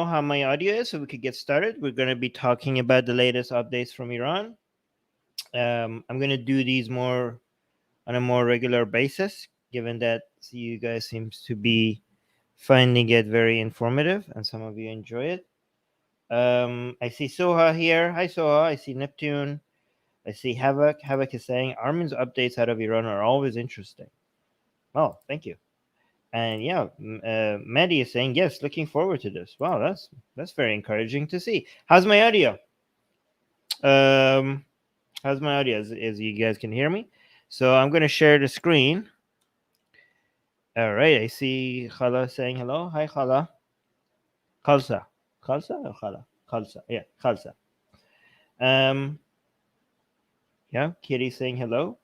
How my audio is, so we could get started. We're going to be talking about the latest updates from Iran. I'm going to do these more on a more regular basis, given that you guys seems to be finding it very informative, and some of you enjoy it. I see Soha here. Hi, Soha. I see Neptune. I see Havoc. Havoc is saying Armin's updates out of Iran are always interesting. Oh, thank you. And yeah, Maddie is saying yes, looking forward to this. Wow, that's very encouraging to see. How's my audio? Um, how's my audio? As you guys can hear me, so I'm gonna share the screen. All right, I see Khala saying hello. Hi, Khala. Khalsa, Khalsa or Khala? Khalsa, yeah, Khalsa. Um, yeah, Kitty saying hello,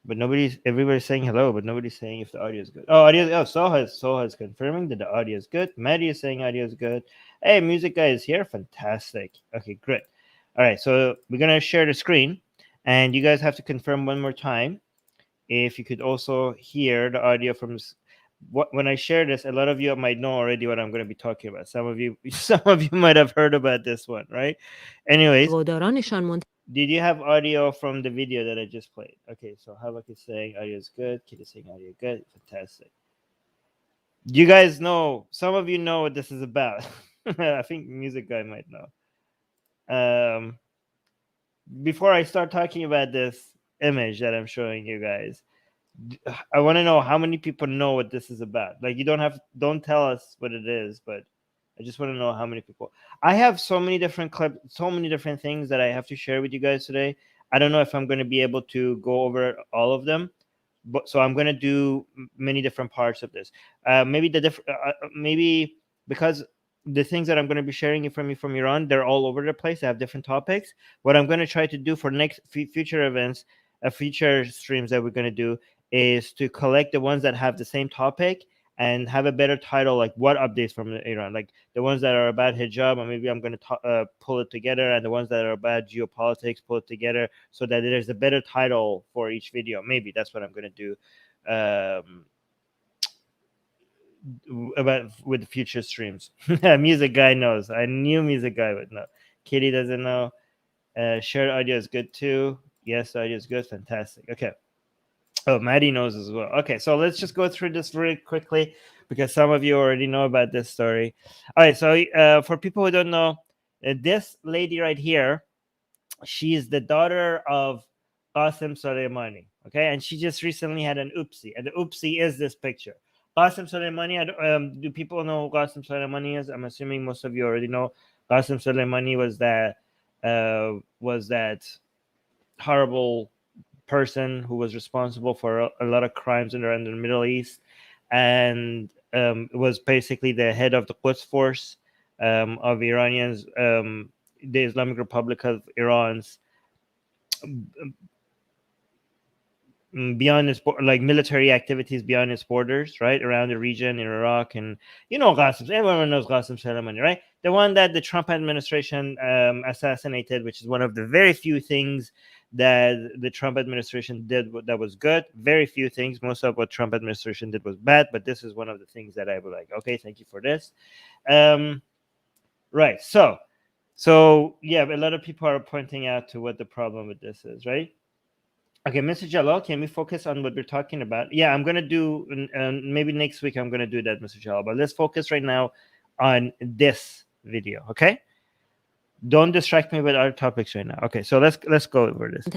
but everybody's saying hello, but nobody's saying if the audio is good. Oh, audio. Oh, Soha is confirming that the audio is good. Maddie is saying audio is good. Hey, music guy is here. Fantastic. Okay, great. All right, so we're gonna share the screen, and you guys have to confirm one more time if you could also hear the audio from when I share this. A lot of you might know already what I'm going to be talking about. Some of you might have heard about this one, right? Anyways, did you have audio from the video that I just played? Okay, so Havak is saying audio is good. Kid is saying audio good. Fantastic. You guys know, some of you know what this is about. I think music guy might know. Um, Before I start talking about this image that I'm showing you guys, I want to know how many people know what this is about. Like, you don't tell us what it is, but I just want to know how many people. I have so many different clips, so many different things that I have to share with you guys today. I don't know if I'm going to be able to go over all of them, but so I'm going to do many different parts of this. Maybe because the things that I'm going to be sharing from Iran, they're all over the place. They have different topics. What I'm going to try to do for next future events, future streams that we're going to do, is to collect the ones that have the same topic and have a better title, like what updates from Iran, like the ones that are about hijab, or maybe I'm going to pull it together, and the ones that are about geopolitics, pull it together, so that there's a better title for each video. Maybe that's what I'm going to do about with future streams. Music guy knows. I knew music guy would know. Kitty doesn't know. Shared audio is good too. Yes, audio is good. Fantastic. Okay. Oh, Maddie knows as well. Okay, so let's just go through this really quickly because some of you already know about this story. All right, so for people who don't know, this lady right here, she is the daughter of Qasim Soleimani. Okay, and she just recently had an oopsie, and the oopsie is this picture. Qasim Soleimani. Do people know who Qasim Soleimani is? I'm assuming most of you already know. Qasim Soleimani was that horrible person who was responsible for a lot of crimes in the Middle East, and was basically the head of the Quds force of Iranians, the Islamic Republic of Iran's beyond its like military activities beyond its borders, right, around the region in Iraq. And Qasim, everyone knows Qasim Soleimani, right? The one that the Trump administration assassinated, which is one of the very few things that the Trump administration did that was good. Very few things. Most of what Trump administration did was bad, but this is one of the things that I was like, okay, thank you for this. Right. So yeah, a lot of people are pointing out to what the problem with this is, right? Okay, Mr. Jalal, can we focus on what we're talking about? Yeah, I'm gonna do maybe next week. I'm gonna do that, Mr. Jalal. But let's focus right now on this video, okay? Don't distract me with other topics right now. Okay, so let's go over this. So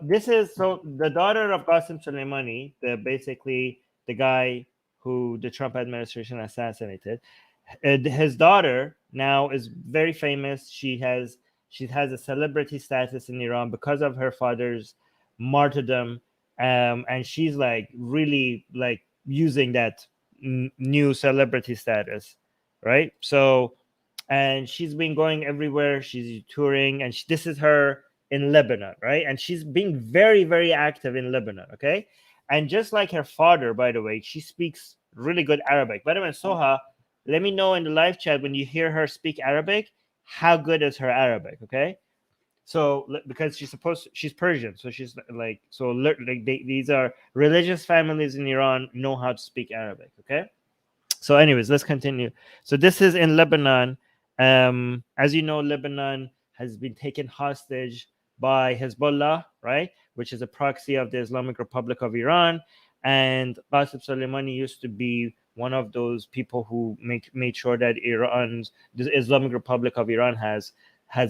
this is the daughter of Qasem Soleimani, basically the guy who the Trump administration assassinated. His daughter now is very famous. She has a celebrity status in Iran because of her father's martyrdom, and she's like really like using that new celebrity status, right? So, and she's been going everywhere. She's touring, and this is her in Lebanon, right? And she's being very, very active in Lebanon, okay? And just like her father, by the way, she speaks really good Arabic. By the way, Soha, let me know in the live chat when you hear her speak Arabic, how good is her Arabic, okay? So because she's Persian, so she's like, so like these are religious families in Iran know how to speak Arabic. Okay. So anyways, let's continue. So this is in Lebanon. As you know, Lebanon has been taken hostage by Hezbollah, right, which is a proxy of the Islamic Republic of Iran. And Qasem Soleimani used to be one of those people who made sure that the Islamic Republic of Iran has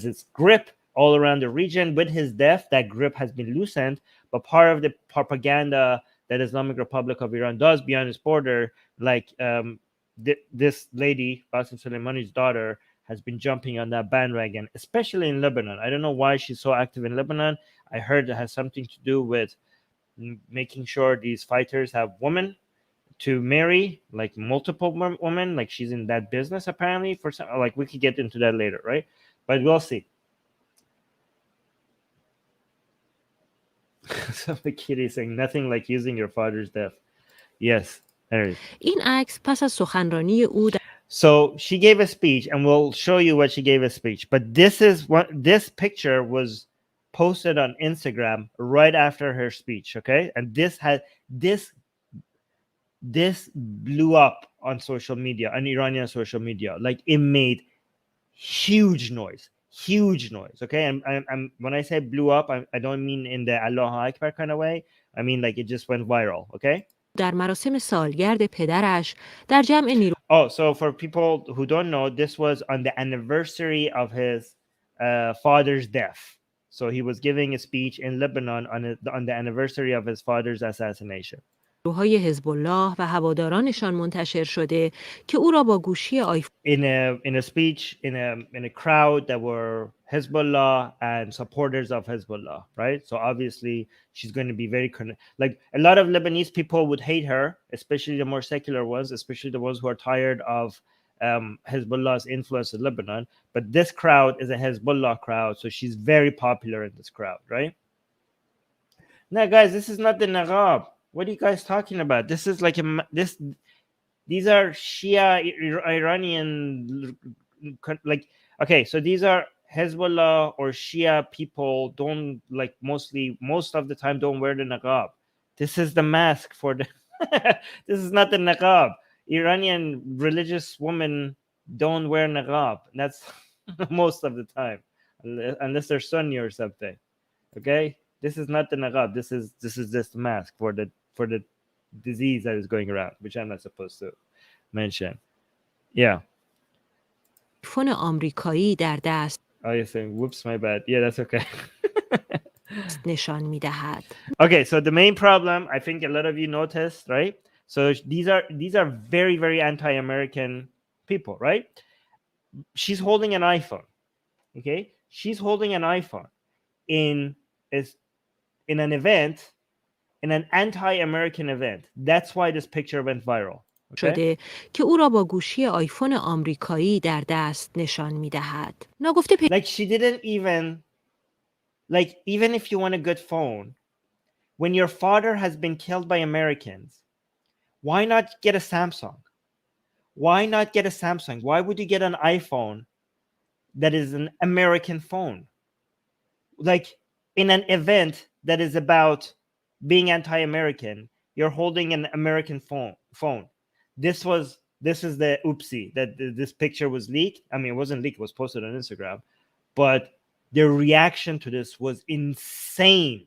its grip all around the region. With his death, that grip has been loosened. But part of the propaganda that Islamic Republic of Iran does beyond its border, like this lady, Qasem Soleimani's daughter, has been jumping on that bandwagon, especially in Lebanon. I don't know why she's so active in Lebanon. I heard it has something to do with making sure these fighters have women to marry, like multiple women. Like she's in that business apparently. For some, like we could get into that later, right? But we'll see. So the kitty saying nothing like using your father's death. Yes. این عکس پس از سخنرانی او So she gave a speech, and we'll show you what she gave a speech. But this picture was posted on Instagram right after her speech. Okay, and this blew up on social media, on Iranian social media. Like it made huge noise. Okay, and when I say blew up, I don't mean in the Allahu Akbar kind of way. I mean like it just went viral. Okay. در مراسم سالگرد پدرش در جمع نیرو. Oh, so for people who don't know, this was on the anniversary of his father's death. So he was giving a speech in Lebanon on the anniversary of his father's assassination. نیروهای حزب الله و هوادارانشان منتشر شده که او را با گوشی آیفون in a speech in a crowd that were Hezbollah and supporters of Hezbollah, right? So obviously she's going to be very like a lot of Lebanese people would hate her, especially the more secular ones, especially the ones who are tired of Hezbollah's influence in Lebanon. But this crowd is a Hezbollah crowd, so she's very popular in this crowd, right? Now, guys, this is not the Naqab. What are you guys talking about? This is like these are Shia Iranian, like, okay, so these are Hezbollah or Shia people. Don't like most of the time don't wear the Naqab. This is the mask for the this is not the Naqab. Iranian religious women don't wear Naqab. That's most of the time, unless they're Sunni or something. Okay, this is not the Naqab. This is just the mask for the disease that is going around, which I'm not supposed to mention. Yeah. آیفون آمریکایی در دست. Oh, you're saying, whoops, my bad. Yeah, that's okay. نشان می‌دهد. Okay, so the main problem, I think a lot of you noticed, right? So these are very, very anti-American people, right? She's holding an iPhone. Okay, she's holding an iPhone in an event, in an anti-American event. That's why this picture went viral. شده که او را با گوشی آیفون آمریکایی در دست نشان می‌دهد. نگفته like she didn't even if you want a good phone, when your father has been killed by Americans, why not get a Samsung? Why not get a Samsung? Why would you get an iPhone that is an American phone? Like in an event that is about being anti-American, you're holding an American phone. This is the oopsie that this picture was leaked. I mean, it wasn't leaked, it was posted on Instagram, but their reaction to this was insane.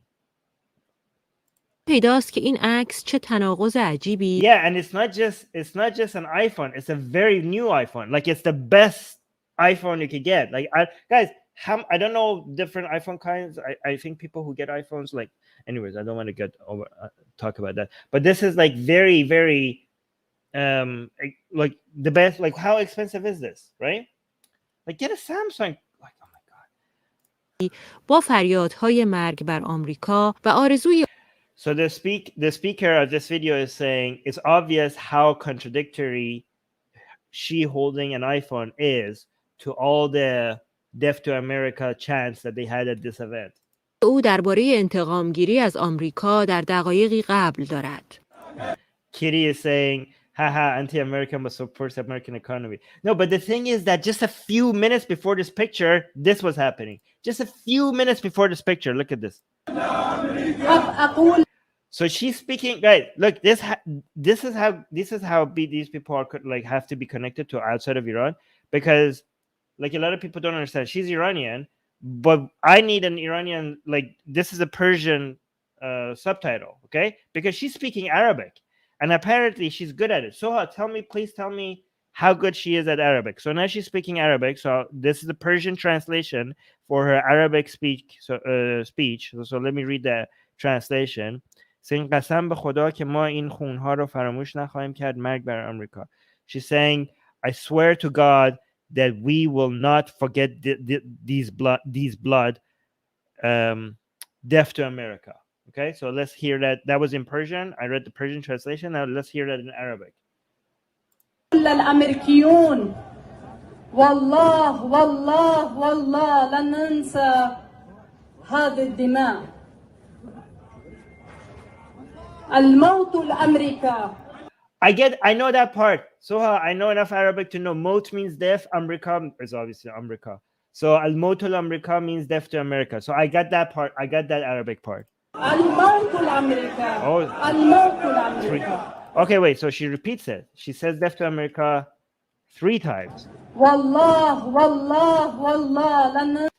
پیداست که این عکس چه تناقض عجیبی. Yeah, and it's not just an iPhone, it's a very new iPhone. Like it's the best iPhone you could get. Like guys, I don't know different iPhone kinds. I think people who get iPhones, like, anyways, I don't want to get over talk about that. But this is like very, very like the best. Like, how expensive is this, right? Like, get a Samsung. Like, oh my god. با فریادهای مرگ بر آمریکا و آرزوی. So the speaker of this video is saying it's obvious how contradictory she holding an iPhone is to all the Death to America chants that they had at this event. او درباره انتقام گیری از آمریکا در دقایقی قبل دارد. Kitty is saying, haha, anti-American but supports American economy. No, but the thing is that just a few minutes before this picture, this was happening. just a few minutes before this picture. Look at this. So she's speaking, guys. Look, this is how these people are like have to be connected to outside of Iran, because like a lot of people don't understand. She's Iranian, but I need an Iranian, like this is a Persian subtitle, okay? Because she's speaking Arabic, and apparently she's good at it. So please tell me how good she is at Arabic. So now she's speaking Arabic. So this is the Persian translation for her Arabic speech. So let me read the translation. She's saying, I swear to God that we will not forget these blood, death to America. Okay, so let's hear that. That was in Persian. I read the Persian translation. Now let's hear that in Arabic. الأمريكيون والله والله والله لن ننسى هذه الدماء الموت الأمريكا. I know that part. So I know enough Arabic to know Mot means death. America is obviously America. So Al-Mot al-America means death to America. So I got that part. I got that Arabic part. الموت الأمريكا. Oh, الموت الأمريكا. Okay, wait. So she repeats it. She says death to America 3 times. والله والله والله لن.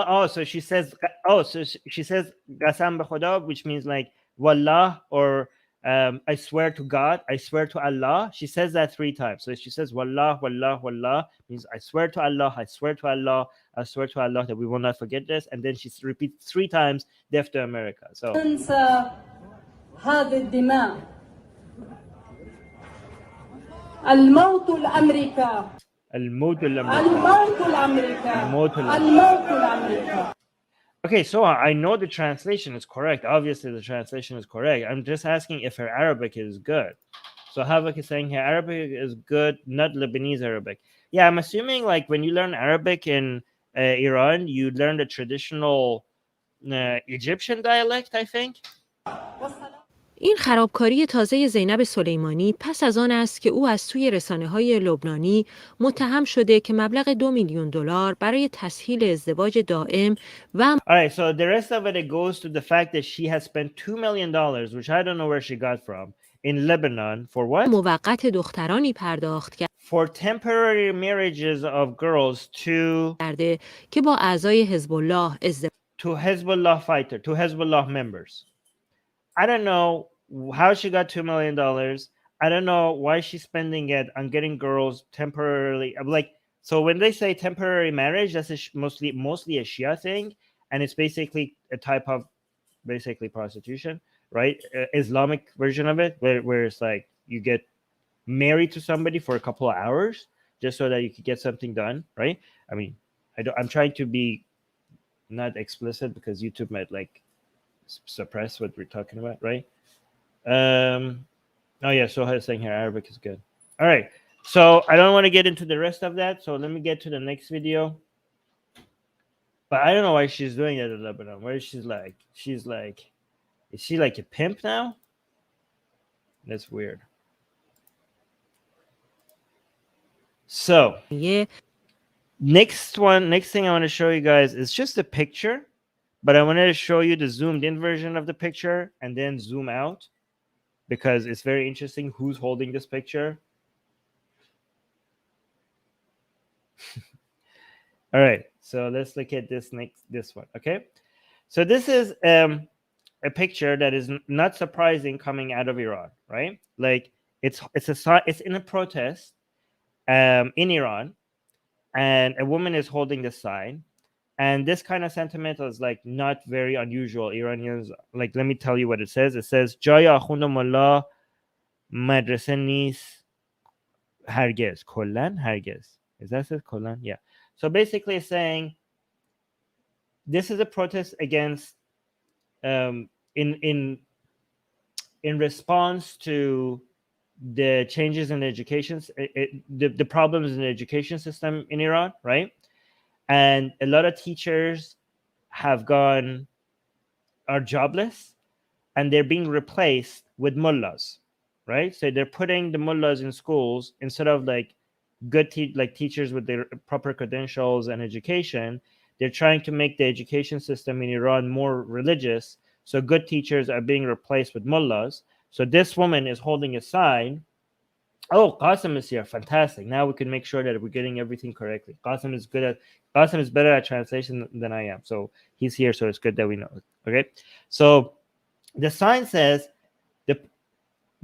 Oh, so she says. Oh, so she says Qasam be Khuda, which means like Wallah, or I swear to God, I swear to Allah. She says that 3 times. So she says Wallah, Wallah, Wallah, means I swear to Allah, I swear to Allah, I swear to Allah that we will not forget this. And then she repeats 3 times death to America. So ننسى هذه الدماء الموت الأمريكا. الموت الأمريكا. الموت الأمريكا. الموت الموت الأمريكا. Okay, so I know the translation is correct. Obviously, the translation is correct. I'm just asking if her Arabic is good. So Havak is saying her Arabic is good, not Lebanese Arabic. Yeah, I'm assuming like when you learn Arabic in Iran, you learn the traditional Egyptian dialect, I think. این خرابکاری تازه زینب سلیمانی پس از آن است که او از سوی رسانه‌های لبنانی متهم شده که مبلغ $2,000,000 برای تسهیل ازدواج دائم و All right, so the rest of it goes to the fact that she has spent $2 million, which I don't know where she got from, in Lebanon for what? موقت دخترانی پرداخت For temporary marriages of girls کرده که با اعضای حزب الله to Hezbollah fighter, to Hezbollah members. I don't know how she got $2 million. I don't know why she's spending it on getting girls temporarily. Like, so when they say temporary marriage, that's mostly a Shia thing, and it's basically a type of basically prostitution, right? Islamic version of it, where it's like you get married to somebody for a couple of hours just so that you could get something done, right? I mean, I'm trying to be not explicit because YouTube might like suppress what we're talking about, right? Oh yeah, Soha is saying here Arabic is good. All right, so I don't want to get into the rest of that, so let me get to the next video. But I don't know why she's doing that in Lebanon. Where she's like, is she like a pimp now? That's weird. So next thing I want to show you guys is just a picture, but I wanted to show you the zoomed in version of the picture and then zoom out because it's very interesting who's holding this picture. All right, so let's look at this one. Okay, so this is a picture that is not surprising coming out of Iran, right? Like it's in a protest in Iran, and a woman is holding the sign, and this kind of sentiment is like not very unusual. Iranians, like, let me tell you what it says. It says Jaya Akhund mullah madrasa nis hargez kollan hargez. Is that it? Kollan? Yeah. So basically saying this is a protest against in response to the changes in the education, the problems in the education system in Iran, right? And a lot of teachers are jobless, and they're being replaced with mullahs, right? So they're putting the mullahs in schools instead of like good teachers with their proper credentials and education. they're trying to make the education system in Iran more religious. So good teachers are being replaced with mullahs. So this woman is holding a sign. Oh, Qasim is here. Fantastic. Now we can make sure that we're getting everything correctly. Qasim is better at translation than I am. So he's here. So it's good that we know it. Okay. So the sign says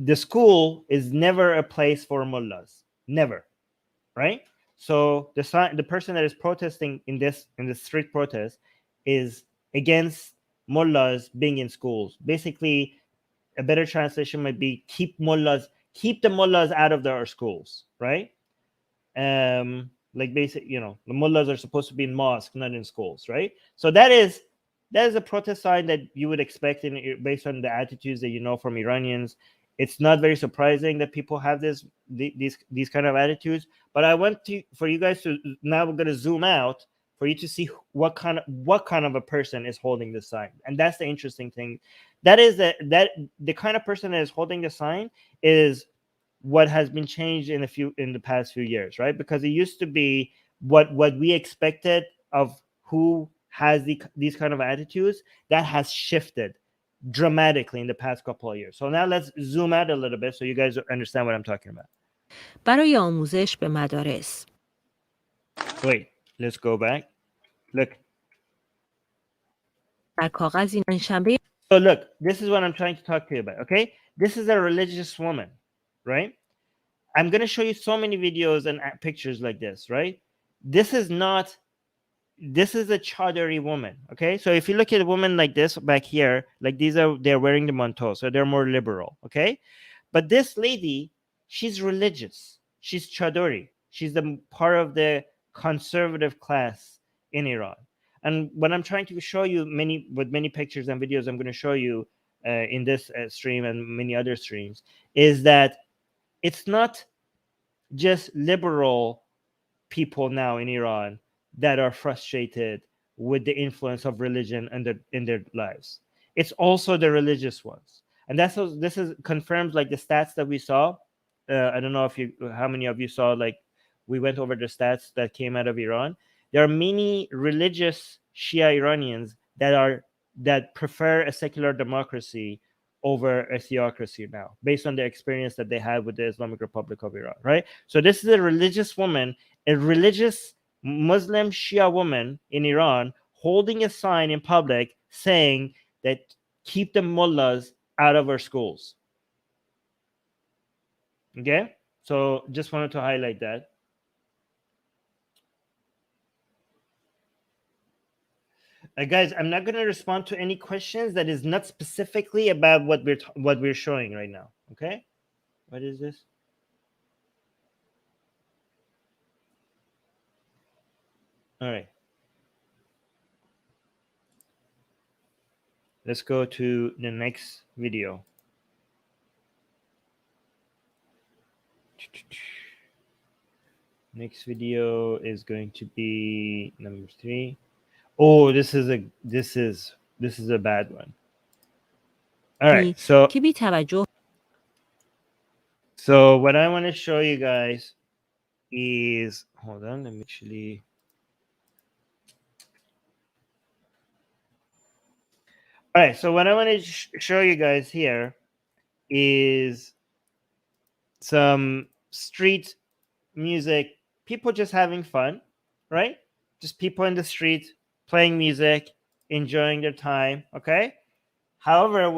the school is never a place for mullahs. Never. Right? So the person that is protesting in the street protest is against mullahs being in schools. Basically, a better translation might be keep the mullahs out of our schools, right? Like basic, the mullahs are supposed to be in mosques, not in schools, right? So that is a protest sign that you would expect based on the attitudes that you know from Iranians. It's not very surprising that people have these kind of attitudes. But I want for you guys to now we're going to zoom out for you to see what kind of a person is holding the sign, and that's the interesting thing. That is that the kind of person that is holding the sign is what has been changed in the past few years, right? Because it used to be what we expected of who has these kind of attitudes. That has shifted dramatically in the past couple of years. So now let's zoom out a little bit so you guys understand what I'm talking about. برای آموزش به مدارس. Wait, let's go back. Look. در کاغذی شنبه. So look, this is what I'm trying to talk to you about, okay? This is a religious woman, right? I'm going to show you so many videos and pictures like this, right? This is a Chadari woman, okay? So if you look at a woman like this back here, like they're wearing the manteau, so they're more liberal, okay? But this lady, she's religious. She's Chadari. She's the part of the conservative class in Iran. And what I'm trying to show you with many pictures and videos I'm going to show you in this stream and many other streams is that it's not just liberal people now in Iran that are frustrated with the influence of religion in their lives. It's also the religious ones. And this is confirms like the stats that we saw. I don't know how many of you saw, like we went over the stats that came out of Iran. There are many religious Shia Iranians that prefer a secular democracy over a theocracy now, based on the experience that they had with the Islamic Republic of Iran, right? So this is a religious woman, a religious Muslim Shia woman in Iran, holding a sign in public saying that keep the mullahs out of our schools. Okay? So just wanted to highlight that. Guys, I'm not going to respond to any questions that is not specifically about what we're showing right now. Okay, what is this? All right, let's go to the next video. Next video is going to be number 3. Oh, this is a bad one. All right, so what I want to show you guys is, hold on, let me actually. All right, so what I want to show you guys here is some street music, people just having fun, right? Just people in the street playing music, enjoying their time, okay? However,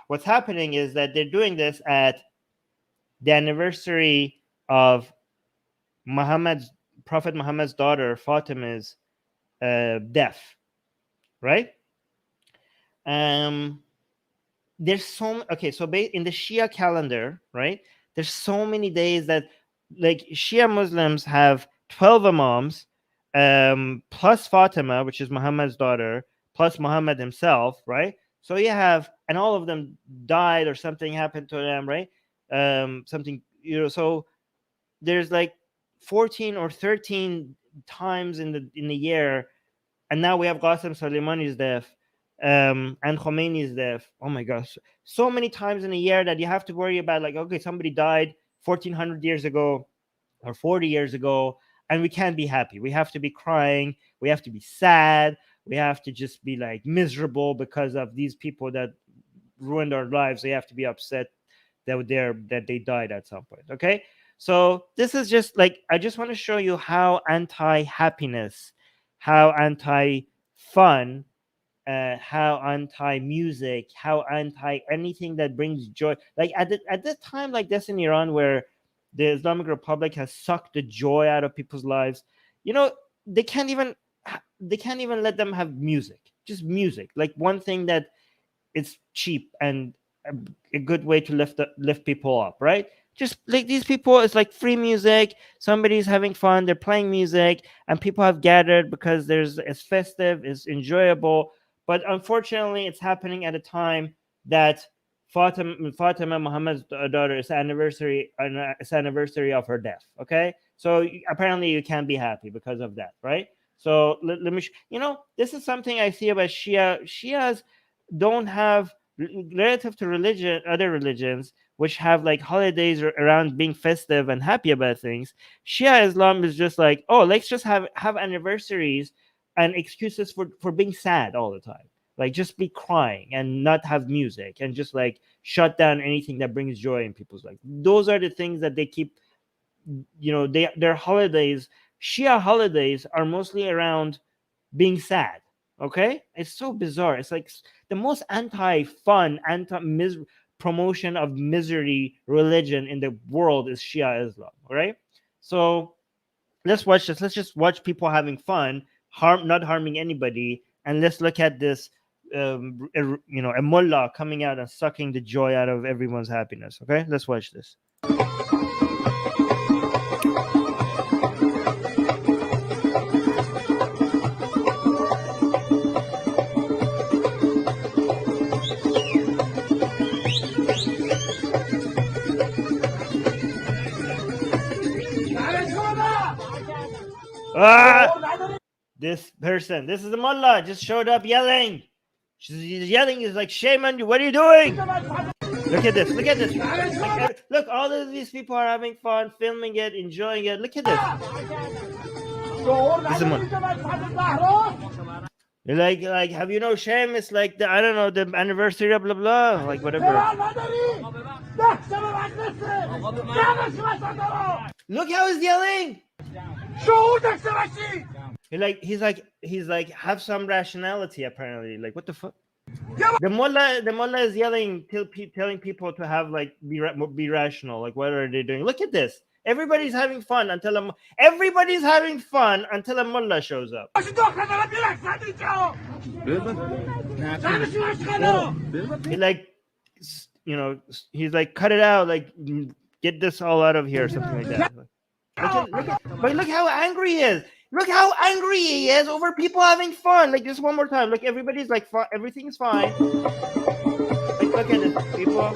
what's happening is that they're doing this at the anniversary of Prophet Muhammad's daughter Fatima's death, right? There's so in the Shia calendar, right? There's so many days that, like, Shia Muslims have 12 imams, plus Fatima, which is Muhammad's daughter, plus Muhammad himself, right? So you have, and all of them died or something happened to them, right? Something, so there's like 14 or 13 times in the year, and now we have Qasim Soleimani's death, and Khomeini's death. Oh my gosh, so many times in a year that you have to worry about, like, okay, somebody died 1400 years ago or 40 years ago. and we can't be happy. We have to be crying. We have to be sad. We have to just be like miserable because of these people that ruined our lives. They have to be upset that they died at some point. Okay, so this is just like, I just want to show you how anti-happiness, how anti-fun, how anti-music, how anti anything that brings joy. Like at this time like this in Iran, where the Islamic Republic has sucked the joy out of people's lives, you know, they can't even let them have music, just music. Like one thing that it's cheap and a good way to lift people up, right? Just like these people, it's like free music. Somebody's having fun, they're playing music, and people have gathered because it's festive, it's enjoyable. But unfortunately, it's happening at a time that Fatima Muhammad's daughter, is anniversary of her death. Okay, so apparently you can't be happy because of that, right? So let me, this is something I see about Shias don't have, relative to other religions, which have like holidays around being festive and happy about things. Shia Islam is just like, oh, let's just have anniversaries and excuses for being sad all the time. Like just be crying and not have music and just like shut down anything that brings joy in people's life. Those are the things that they keep, their holidays. Shia holidays are mostly around being sad. Okay, it's so bizarre. It's like the most anti-fun, promotion of misery religion in the world is Shia Islam. All right, so let's watch this. Let's just watch people having fun, not harming anybody, and let's look at this. A mullah coming out and sucking the joy out of everyone's happiness. Okay, let's watch this. This person, this is the mullah, just showed up yelling. She's yelling. Is like, shame on you. What are you doing? Look at this. Look at this. Look, all of these people are having fun, filming it, enjoying it. Look at this. Like, have you no shame? It's like I don't know, the anniversary of blah blah, like whatever. Look how he's yelling. He's like have some rationality apparently. Like what the fuck? The mullah is yelling, telling people to have like be rational. Like what are they doing? Look at this. Everybody's having fun until a mullah shows up. He's like, cut it out, like get this all out of here, or something like that. But look how angry he is. Look how angry he is over people having fun. Like just one more time. Look, everybody's like, everything's fine. Like look at this, people.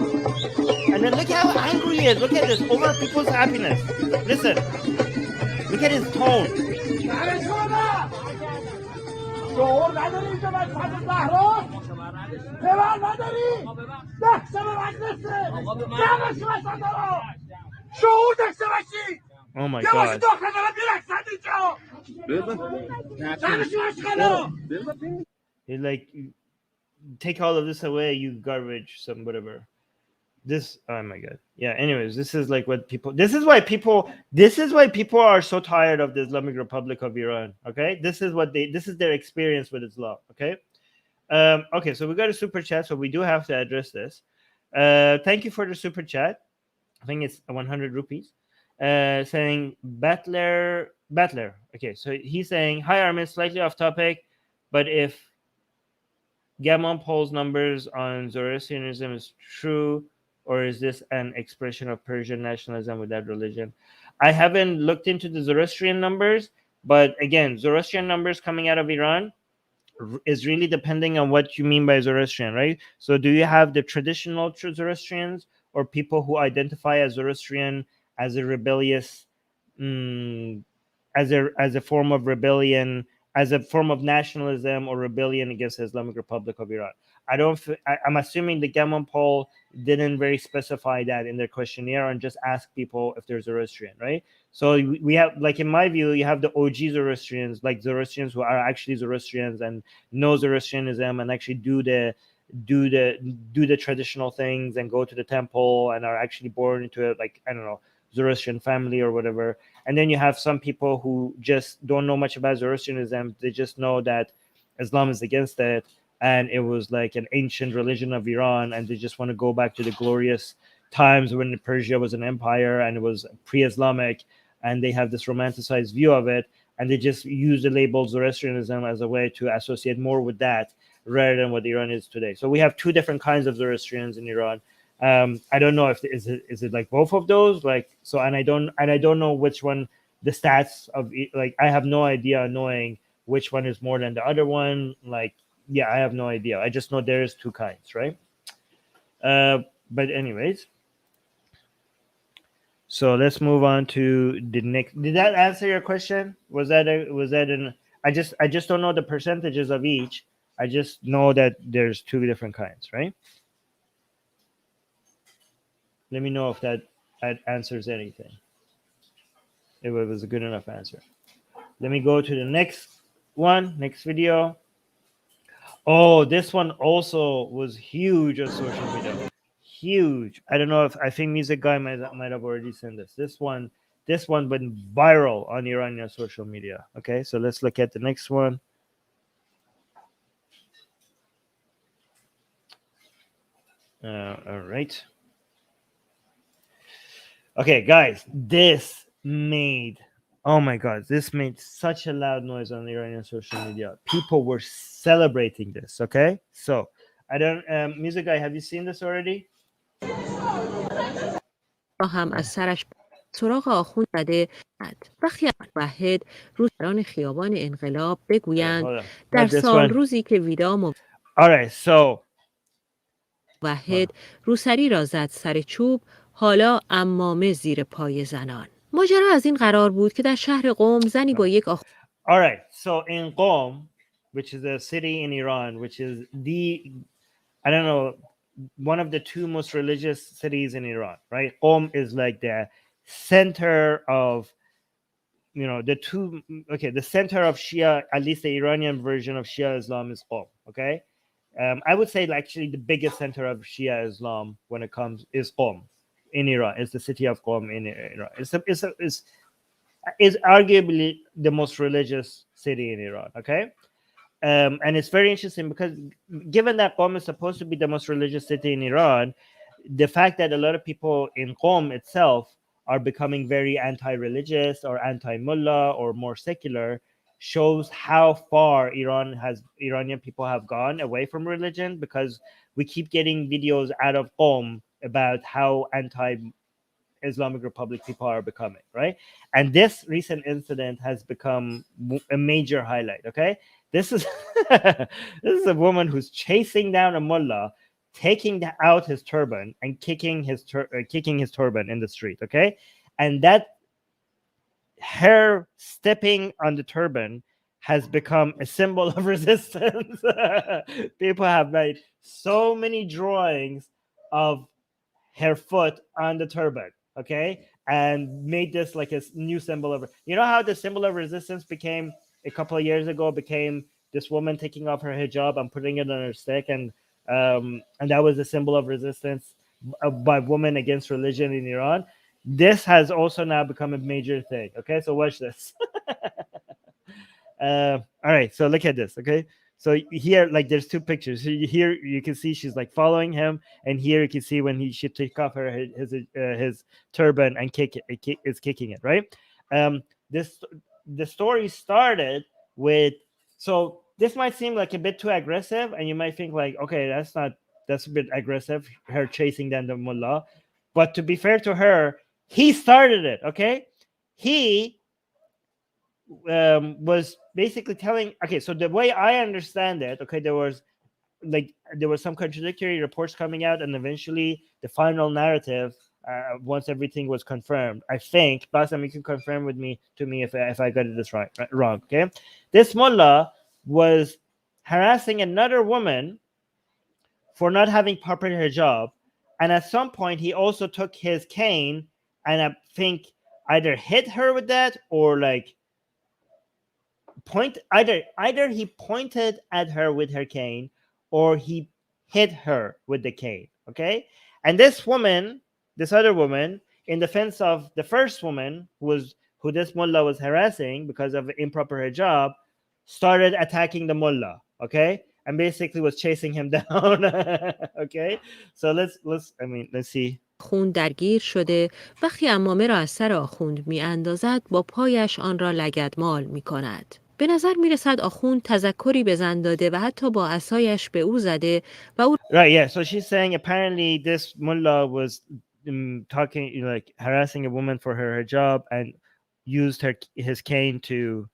And then look how angry he is. Look at this, over people's happiness. Listen. Look at his tone. Oh my God. He's like, take all of this away, you garbage, some whatever. This, oh my God. Yeah, anyways, this is like what people, this is why people are so tired of the Islamic Republic of Iran. Okay, this is their experience with Islam. Okay. Okay, so we got a super chat, so we do have to address this. Thank you for the super chat. I think it's 100 rupees. Saying Battler. Okay, so he's saying, hi Armin, slightly off topic, but if Gammon polls numbers on Zoroastrianism is true, or is this an expression of Persian nationalism without religion? I haven't looked into the Zoroastrian numbers, but again, Zoroastrian numbers coming out of Iran is really depending on what you mean by Zoroastrian, right? So do you have the traditional Zoroastrians, or people who identify as Zoroastrian as a rebellious, as a form of rebellion, as a form of nationalism or rebellion against the Islamic Republic of Iran? I'm assuming the Gammon poll didn't very specify that in their questionnaire and just ask people if they're Zoroastrian, right? So we have, like, in my view, you have the OG Zoroastrians, like Zoroastrians who are actually Zoroastrians and know Zoroastrianism and actually do the traditional things and go to the temple and are actually born into a, like, I don't know, Zoroastrian family or whatever. And then you have some people who just don't know much about Zoroastrianism. They just know that Islam is against it and it was like an ancient religion of Iran, and they just want to go back to the glorious times when Persia was an empire and it was pre-Islamic, and they have this romanticized view of it, and they just use the label Zoroastrianism as a way to associate more with that rather than what Iran is today. So we have two different kinds of Zoroastrians in Iran. I don't know if is it like both of those, like, so, and I don't know which one the stats of, like, I have no idea knowing which one is more than the other one. Like, yeah, I have no idea. I just know there's two kinds, right? But anyways, so let's move on to the next. Did that answer your question? Was that an? I just don't know the percentages of each. I just know that there's two different kinds, right? Let me know if that answers anything. If it was a good enough answer. Let me go to the next video. Oh, this one also was huge on social media. Huge. I don't know if, I think Music Guy might have already sent this. This one went viral on Iranian social media. Okay, so let's look at the next one. All right. Okay, guys, this made, oh my God, this made such a loud noise on the Iranian social media. People were celebrating this. Okay, so I don't, Music Guy, have you seen this already? هم از سرش سراغ آخوند زده. وقتی متحد روزنامه‌داران خیابان انقلاب بگویند در سال روزی که ویدا موحد روسری را زد سر چوب، حالا عمامه زیر پای زنان. ماجرا از این قرار بود که در شهر قم زنی با یک All right, so in Qom, which is a city in Iran, which is the, I don't know, one of the two most religious cities in Iran, right? Qom is like the center of, you know, the center of Shia, at least the Iranian version of Shia Islam is Qom, okay? I would say, like, actually the biggest center of Shia Islam when it comes is Qom in Iran. It's the city of Qom in Iran. It's arguably the most religious city in Iran, okay? And it's very interesting because given that Qom is supposed to be the most religious city in Iran, the fact that a lot of people in Qom itself are becoming very anti-religious or anti-mullah or more secular shows how far Iranian people have gone away from religion, because we keep getting videos out of Qom about how Islamic Republic people are becoming, right? And this recent incident has become a major highlight, okay? This is this is a woman who's chasing down a mullah, taking out his turban and kicking his turban in the street, okay? And that her stepping on the turban has become a symbol of resistance. People have made so many drawings of her foot on the turban, okay, and made this like a new symbol of, you know how the symbol of resistance became a couple of years ago, became this woman taking off her hijab and putting it on her stick, and that was a symbol of resistance by women against religion in Iran. This has also now become a major thing. Okay, so watch this. All right, so look at this. Okay, so here, like, there's two pictures. Here you can see she's like following him, and here you can see when he should take off his turban and is kicking it, right? The story started with, so this might seem like a bit too aggressive, and you might think like, okay, that's a bit aggressive, her chasing down the mullah. But to be fair to her, he started it, okay? He was basically telling, okay, so the way I understand it, okay, there was some contradictory reports coming out, and eventually the final narrative, once everything was confirmed, I think, Bassam, you can confirm to me if I got this wrong, okay? This mullah was harassing another woman for not having proper hijab. And at some point, he also took his cane and I think either hit her with that or like either he pointed at her with her cane or he hit her with the cane. Okay, and this other woman, in defense of the first woman who this mullah was harassing because of improper hijab, started attacking the mullah. Okay, and basically was chasing him down. Okay, so let's see. آخوند درگیر شده وقتی عمامه را از سر آخوند می اندازد با پایش آن را لگدمال می کند. به نظر می رسد آخوند تذکری به زن داده و حتی با عصایش به او زده و او Right, yeah. So she's saying apparently this mullah was talking, like harassing a woman for her hijab and used his cane to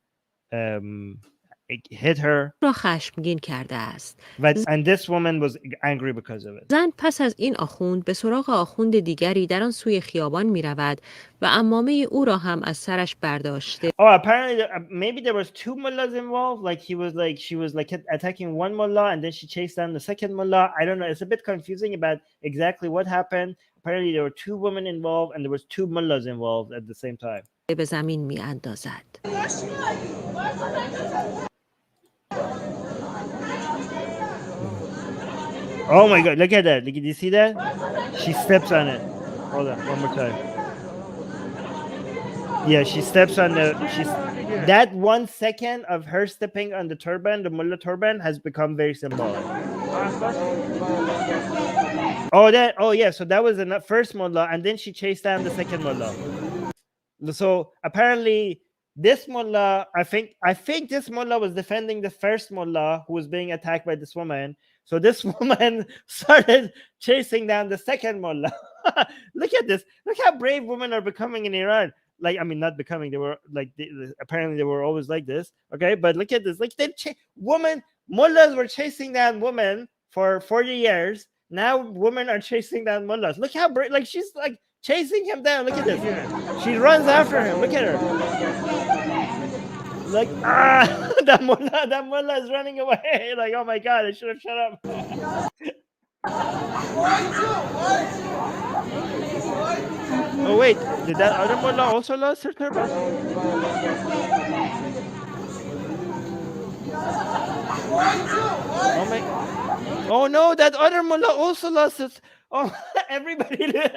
hit her. را خشمگین کرده است. And this woman was angry because of it. زن پس از این آخوند به سراغ آخوند دیگری در آن سوی خیابان می رود و عمامه او را هم از سرش برداشته. Oh, apparently maybe there was two mullahs involved. Like she was like attacking one mullah and then she chased down the second mullah. I don't know. It's a bit confusing about exactly what happened. Apparently there were two women involved and there was two mullahs involved at the same time. به زمین می اندازد. Oh my God, look at that. Look, do you see that? She steps on it. Hold on, one more time. Yeah, she steps on that 1 second of her stepping on the turban, the mullah turban, has become very symbolic. Oh yeah, so that was the first mullah, and then she chased down the second mullah. So apparently this mullah, I think this mullah was defending the first mullah who was being attacked by this woman. So this woman started chasing down the second mullah. Look at this. Look how brave women are becoming in Iran. Like, I mean, not becoming. They were like, apparently they were always like this. Okay, but look at this. Like, mullahs were chasing down women for 40 years. Now women are chasing down mullahs. Look how brave. Like, she's like chasing him down. Look at this. She runs after him. Look at her. Like, that mullah is running away. Like, oh my God, I should have shut up. Oh wait, did that other mullah also lost her turban? Oh my! Oh no, that other mullah also lost his. Oh, everybody did.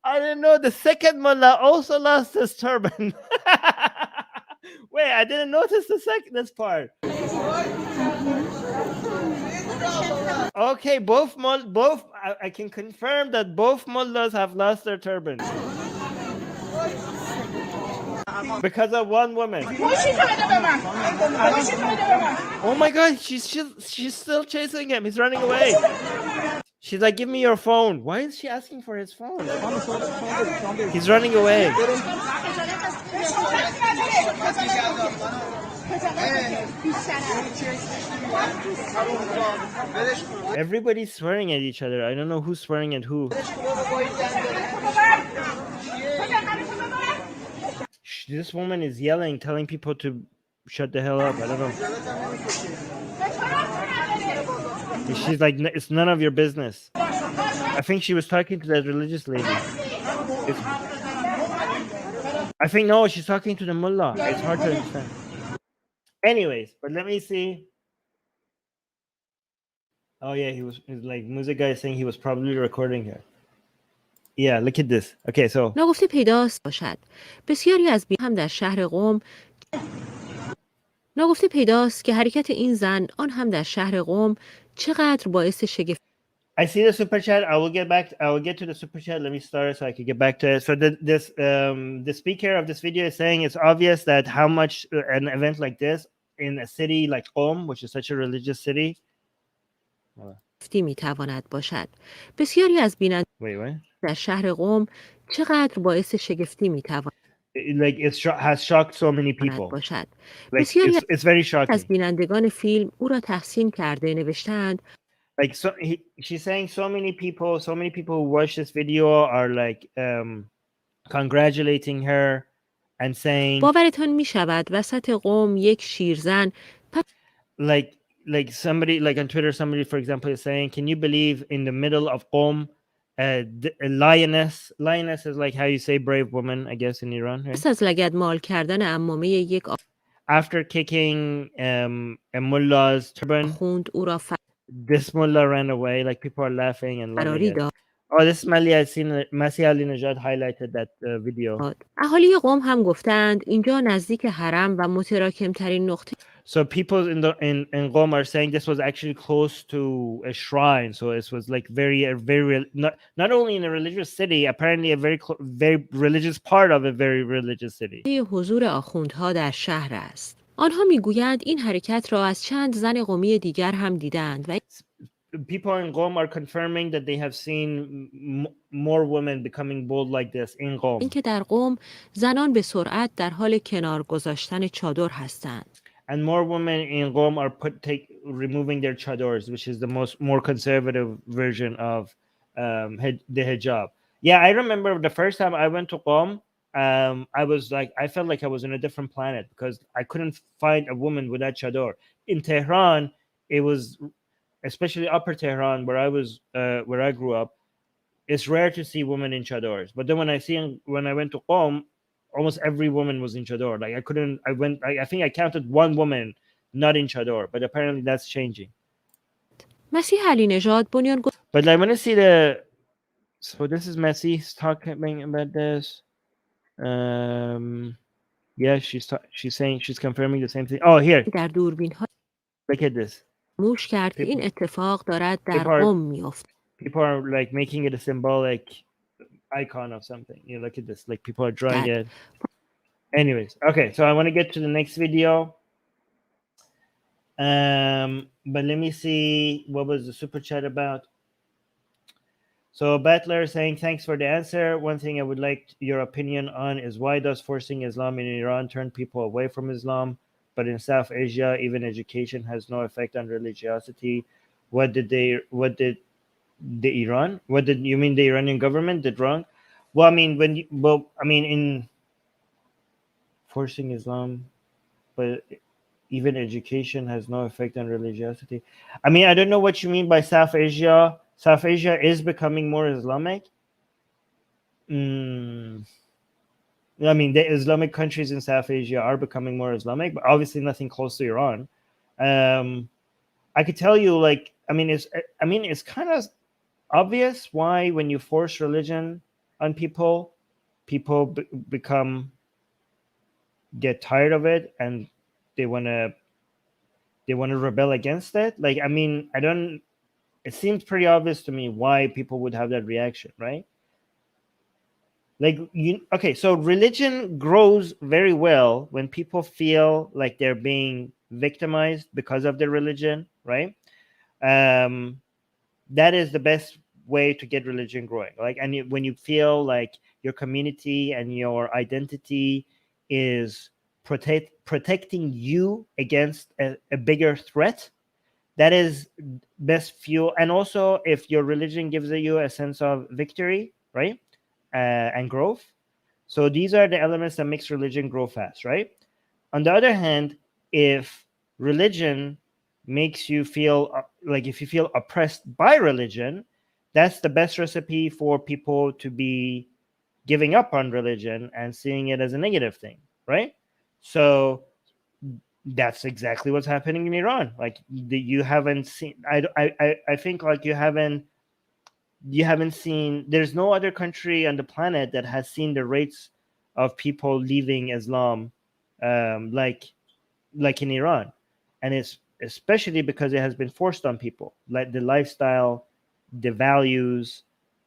I didn't know the second mullah also lost his turban. Wait, I didn't notice this part. Okay, both I can confirm that both mullahs have lost their turbans because of one woman. Oh my God, she's still chasing him. He's running away. She's like, give me your phone. Why is she asking for his phone? He's running away. Everybody's swearing at each other. I don't know who's swearing at who. This woman is yelling, telling people to shut the hell up. I don't know. She's like, it's none of your business. I think she was talking to that religious lady. I think, no, she's talking to the mullah. It's hard to understand. Anyways, but let me see. Oh yeah, he was like, music guy saying he was probably recording her. Yeah, look at this. Okay, so ناگفته پیداست باشد. بسیاری از هم در شهر قم ناگفته پیداست که حرکت این زن آن هم در شهر قم چقدر باعث شگفت. I see the super chat. I will get to the super chat. Let me start so I can get back to it. So the speaker of this video is saying it's obvious that how much an event like this in a city like Qom, which is such a religious city. میتواند باشد. بسیاری از بینندگان در شهر قم چقدر باعث شگفتی میتواند. Like has shocked so many people. باشد. Like بسیاری it's very shocking. از بینندگان فیلم او را تحسین کرده نوشتند. Like she's saying so many people who watch this video are like congratulating her and saying باورتان می شود وسط قم یک شیرزن like like somebody like on Twitter, somebody for example is saying, can you believe in the middle of Qom, a lioness is like how you say brave woman, I guess, in Iran, right? پس از لگدمال کردن عمامه یک After kicking a mullah's turban, آخوند او را this mullah ran away. Like people are laughing and loving فراری it. داد. Oh, this is Mali. I've seen Masih Ali Najad highlighted that video. اهالی قم هم گفتند اینجا نزدیک حرم و متراکمترین نقطه So people in Qom are saying this was actually close to a shrine. So it was like not only in a religious city, apparently a very religious part of a very religious city. حضور آخوندها در شهر است. آنها میگویند این حرکت را از چند زن قومی دیگر هم دیدند و People in Qom are confirming that they have seen more women becoming bold like this in Qom. اینکه در قم زنان به سرعت در حال کنار گذاشتن چادر هستند. And more women in Qom are removing their chadors, which is the more conservative version of the hijab. Yeah, I remember the first time I went to Qom, I felt like I was on a different planet because I couldn't find a woman with that chador. In Tehran, it was, especially Upper Tehran, where I grew up, it's rare to see women in chadors. But then when I went to Qom, almost every woman was in chador. Like I think I counted one woman not in chador, but apparently that's changing. مسیح علی نژاد But I want to see so this is Messi talking about this. Yeah, she's saying, she's confirming the same thing. Oh, here. در دوربین‌ها Look at this. موش کرد که این اتفاق دارد در قم می‌افتد. People are like making it a symbolic icon of something. You look at this, like people are drawing it. Anyways, okay, so I want to get to the next video. But let me see, what was the super chat about? So Battler saying, thanks for the answer. One thing I would like your opinion on is why does forcing Islam in Iran turn people away from Islam, but in South Asia even education has no effect on religiosity? What did you mean the Iranian government did wrong? Well, I mean in forcing Islam, but even education has no effect on religiosity. I mean, I don't know what you mean by South Asia. South Asia is becoming more Islamic. I mean, the Islamic countries in South Asia are becoming more Islamic, but obviously nothing close to Iran. I could tell you, like, it's kind of obvious why when you force religion on people get tired of it and they want to rebel against it. Like, I mean, it seems pretty obvious to me why people would have that reaction, right? Like, okay, so religion grows very well when people feel like they're being victimized because of their religion, right? That is the best way to get religion growing. Like, and when you feel like your community and your identity is protecting you against a bigger threat, that is best fuel. And also if your religion gives you a sense of victory, right, and growth. So these are the elements that makes religion grow fast, right? On the other hand, if religion makes you feel like, if you feel oppressed by religion, that's the best recipe for people to be giving up on religion and seeing it as a negative thing, right? So that's exactly what's happening in Iran. Like, you haven't seen, I think, like, you haven't seen, there's no other country on the planet that has seen the rates of people leaving Islam like in Iran. And it's especially because it has been forced on people, like the lifestyle, the values,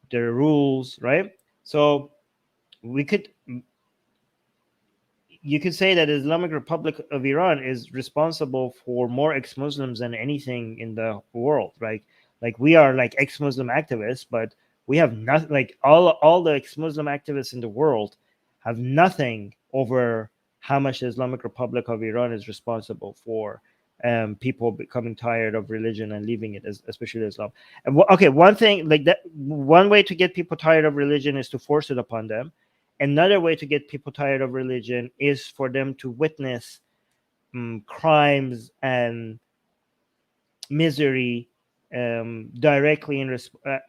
the rules, right? So you could say that the Islamic Republic of Iran is responsible for more ex-Muslims than anything in the world, right? Like, we are like ex-Muslim activists, but we have nothing, like all the ex-Muslim activists in the world have nothing over how much the Islamic Republic of Iran is responsible for people becoming tired of religion and leaving it, especially Islam. And okay, one thing like that, one way to get people tired of religion is to force it upon them. Another way to get people tired of religion is for them to witness crimes and misery directly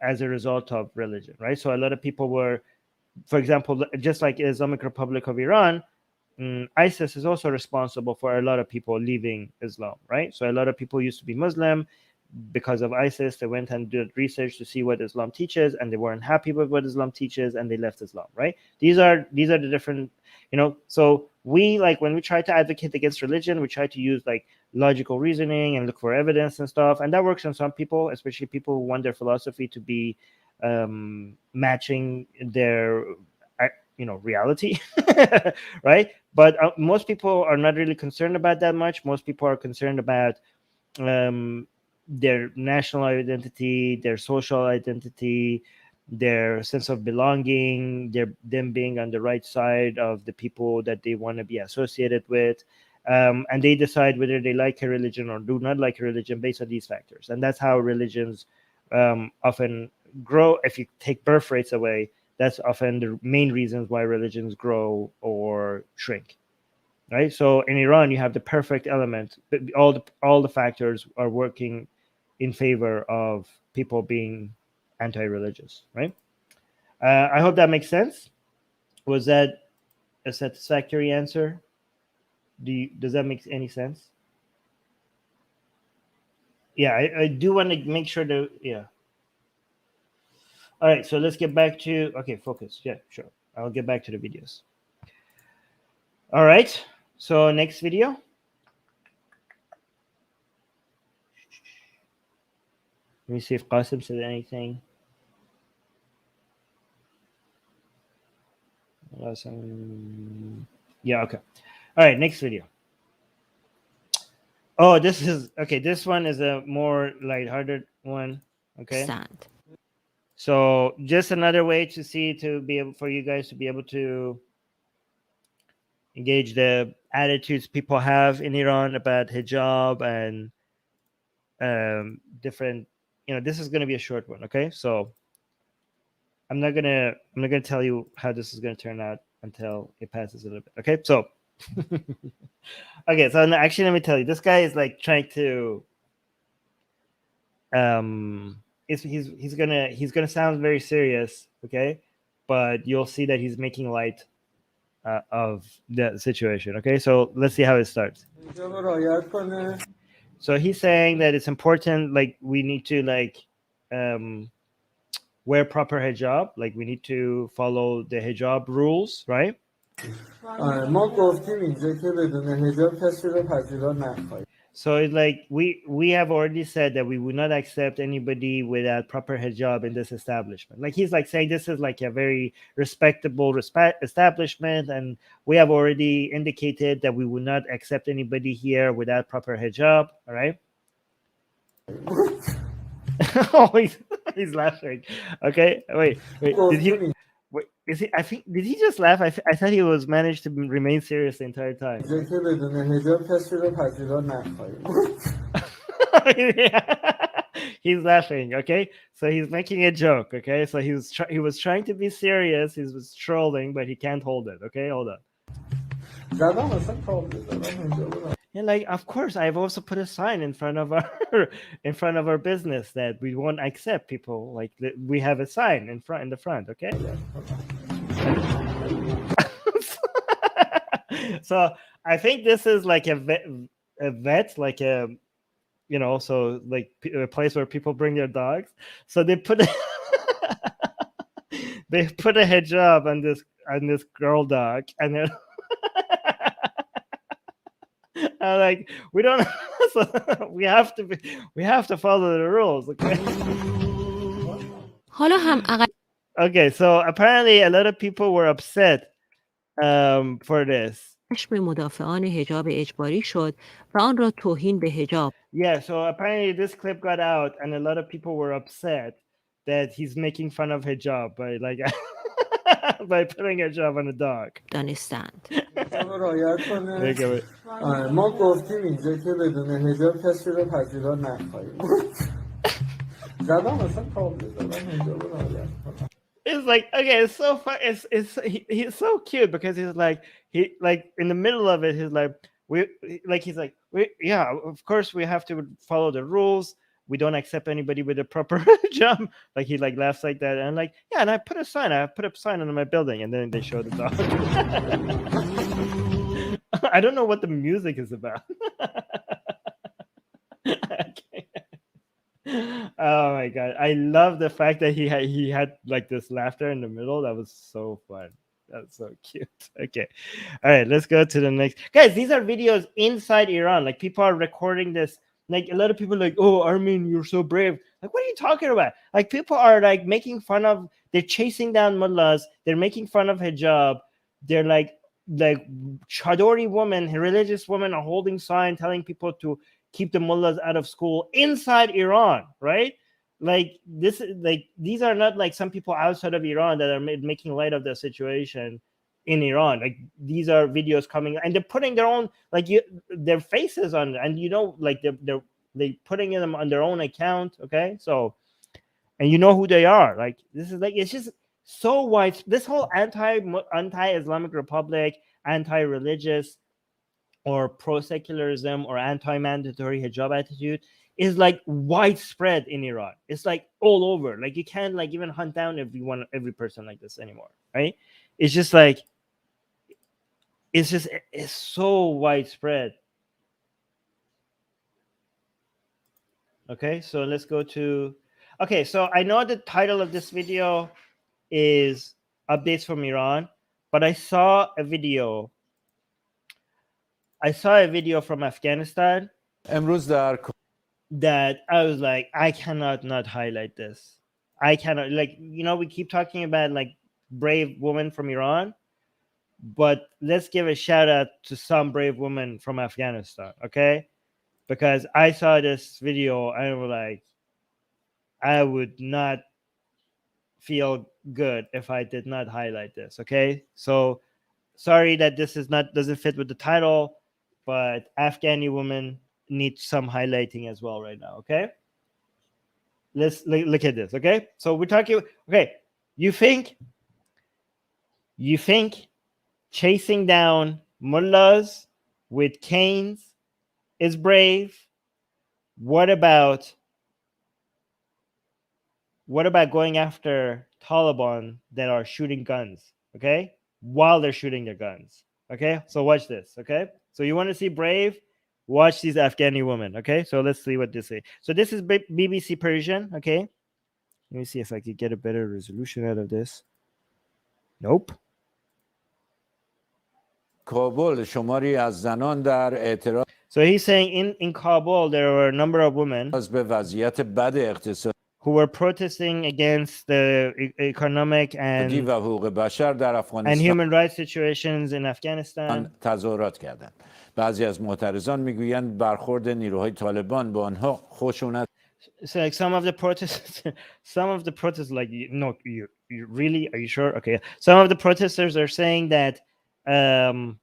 as a result of religion, right? So a lot of people were, for example, just like Islamic Republic of Iran, ISIS is also responsible for a lot of people leaving Islam, right? So a lot of people used to be Muslim. Because of ISIS, they went and did research to see what Islam teaches, and they weren't happy with what Islam teaches, and they left Islam, right? These are the different, so we, like, when we try to advocate against religion, we try to use like logical reasoning and look for evidence and stuff, and that works on some people, especially people who want their philosophy to be matching their reality. Right? But most people are not really concerned about that much. Most people are concerned about their national identity, their social identity, their sense of belonging, them being on the right side of the people that they want to be associated with, and they decide whether they like a religion or do not like a religion based on these factors. And that's how religions often grow. If you take birth rates away, that's often the main reasons why religions grow or shrink. Right? So in Iran, you have the perfect element. All the factors are working in favor of people being anti-religious, right? I hope that makes sense. Was that a satisfactory answer? Does that make any sense? Yeah, I do want to make sure that, yeah. All right, so let's get back to, okay, focus. Yeah, sure. I'll get back to the videos. All right, so next video. Let me see if Qasim said anything. Yeah, okay. All right, next video. Oh, this is, okay, this one is a more lighthearted one, okay? stand. So just another way to see, to be able, for you guys to be able to engage the attitudes people have in Iran about hijab and different, this is going to be a short one, okay? So I'm not gonna tell you how this is gonna turn out until it passes a little bit, okay? So okay, so actually let me tell you, this guy is like trying to he's gonna sound very serious, okay? But you'll see that he's making light of the situation, okay? So let's see how it starts. So he's saying that it's important, like we need to like wear proper hijab, like we need to follow the hijab rules, right? So it's like we have already said that we would not accept anybody without proper hijab in this establishment. Like he's like saying this is like a very respectable establishment, and we have already indicated that we would not accept anybody here without proper hijab. All right. Oh, he's laughing. Okay, wait. Did he? Wait, is he? I think, did he just laugh? I thought he was managed to remain serious the entire time. He's laughing. Okay, so he's making a joke. Okay, so he was trying to be serious. He was trolling, but he can't hold it. Okay, hold on. Yeah, like of course, I've also put a sign in front of our business that we won't accept people. Like we have a sign in the front. Okay. So I think this is like a vet, like a, so like a place where people bring their dogs. So they put they put a hijab on this girl dog, and then. Like we don't, so we have to follow the rules. Okay. Okay, so apparently a lot of people were upset for this. مدافعان حجاب اجباری شد و آن را توهین به حجاب. Yeah, so apparently this clip got out, and a lot of people were upset that he's making fun of hijab by like by putting hijab on a dog. دانستند. ما گفتیم اینجا که بدون حجاب کسی رو پذیرا نخواهیم. زدم اصلا کامل زدم حجاب رو رعایت کنم. It's like, okay, it's so fun. He's so cute because he's like in the middle of it, he's like, he's like, yeah, of course we have to follow the rules. We don't accept anybody with a proper job. Like he like laughs like that, and I'm like, yeah, and I put up a sign on my building, and then they show the dog. I don't know what the music is about. Okay. Oh my god, I love the fact that he had like this laughter in the middle. That was so fun. That's so cute. Okay, all right, let's go to the next. Guys, these are videos inside Iran. Like people are recording this. Like a lot of people are like, oh, Armin, you're so brave. Like, what are you talking about? Like people are like making fun of. They're chasing down mullahs. They're making fun of hijab. They're like chadori women, religious women are holding sign telling people to keep the mullahs out of school inside Iran, right? Like this, like these are not like some people outside of Iran that are making light of the situation in Iran. Like these are videos coming, and they're putting their own their faces on, and like they putting them on their own account. Okay, so and you know who they are. Like this is like it's just so wide. This whole anti-Islamic Republic, anti-religious, or pro-secularism or anti-mandatory hijab attitude is like widespread in Iran. It's like all over. Like you can't like even hunt down every person like this anymore, right? It's just like it's so widespread. Okay, so let's go to so I know the title of this video is Updates from Iran, but I saw a video from Afghanistan that I was like, I cannot not highlight this. I cannot, like, we keep talking about like brave women from Iran, but let's give a shout out to some brave women from Afghanistan, okay? Because I saw this video and I was like, I would not feel good if I did not highlight this, okay? So sorry that this doesn't fit with the title, but Afghani women need some highlighting as well right now, okay? Let's look at this, okay? So we're talking, okay, you think chasing down mullahs with canes is brave? What about going after Taliban that are shooting guns, okay? While they're shooting their guns, okay? So watch this, okay? So you want to see brave? Watch these Afghani women, okay? So let's see what they say. So this is BBC Persian, okay? Let me see if I could get a better resolution out of this. Nope. کابل شماری از زنان در اعتراض So he's saying in Kabul there were a number of women به وضعیت بد اقتصادی who were protesting against the economic and و حقوق بشر در افغانستان and human rights situations in Afghanistan. تظاهرات کردند. بعضی از معترضان میگویند برخورد نیروهای طالبان با آنها خشونت. So like some of the protests like you really, are you sure? Okay. Some of the protesters are saying that the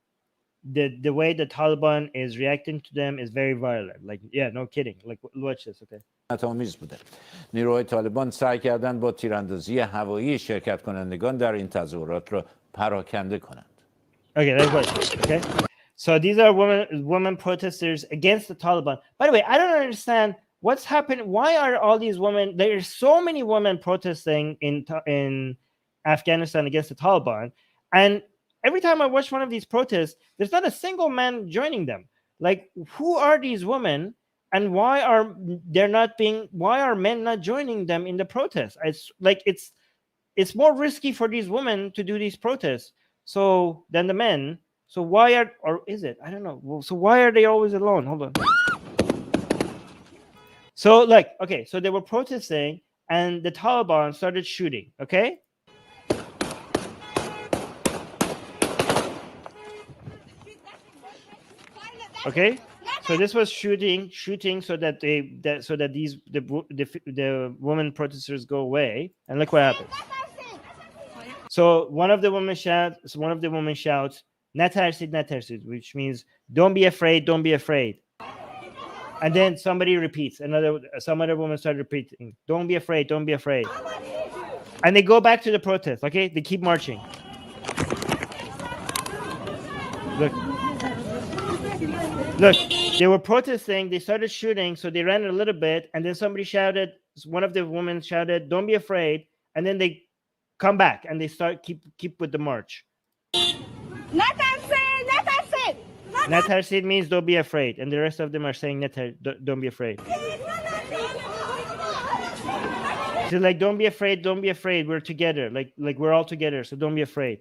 way the Taliban is reacting to them is very violent. Like, yeah, no kidding. Like, watch this, okay. آمیز بوده. نیروهای طالبان سعی کردند با تیراندازی هوایی شرکت کنندگان در این تظاهرات را پراکنده کنند. Okay, let's watch. Okay. So these are women protesters against the Taliban. By the way, I don't understand what's happening. Why are all these women? There are so many women protesting in Afghanistan against the Taliban, and every time I watch one of these protests, there's not a single man joining them. Like, who are these women, and why are men not joining them in the protests? It's like it's more risky for these women to do these protests than the men. So why is it? I don't know. So why are they always alone? Hold on. So like, okay, so they were protesting and the Taliban started shooting, okay? Okay, so this was shooting so that the women protesters go away, and look what happened. So one of the women shouts, "Natarsid, natarsid," which means "Don't be afraid, don't be afraid." And then somebody repeats. Some other woman started repeating, "Don't be afraid, don't be afraid." And they go back to the protest. Okay, they keep marching. Look. Look, they were protesting. They started shooting, so they ran a little bit, and then somebody shouted. One of the women shouted, "Don't be afraid!" And then they come back and they start keep with the march. Natarsid means don't be afraid, and the rest of them are saying don't be afraid. So like, don't be afraid, don't be afraid. We're together, like we're all together. So don't be afraid.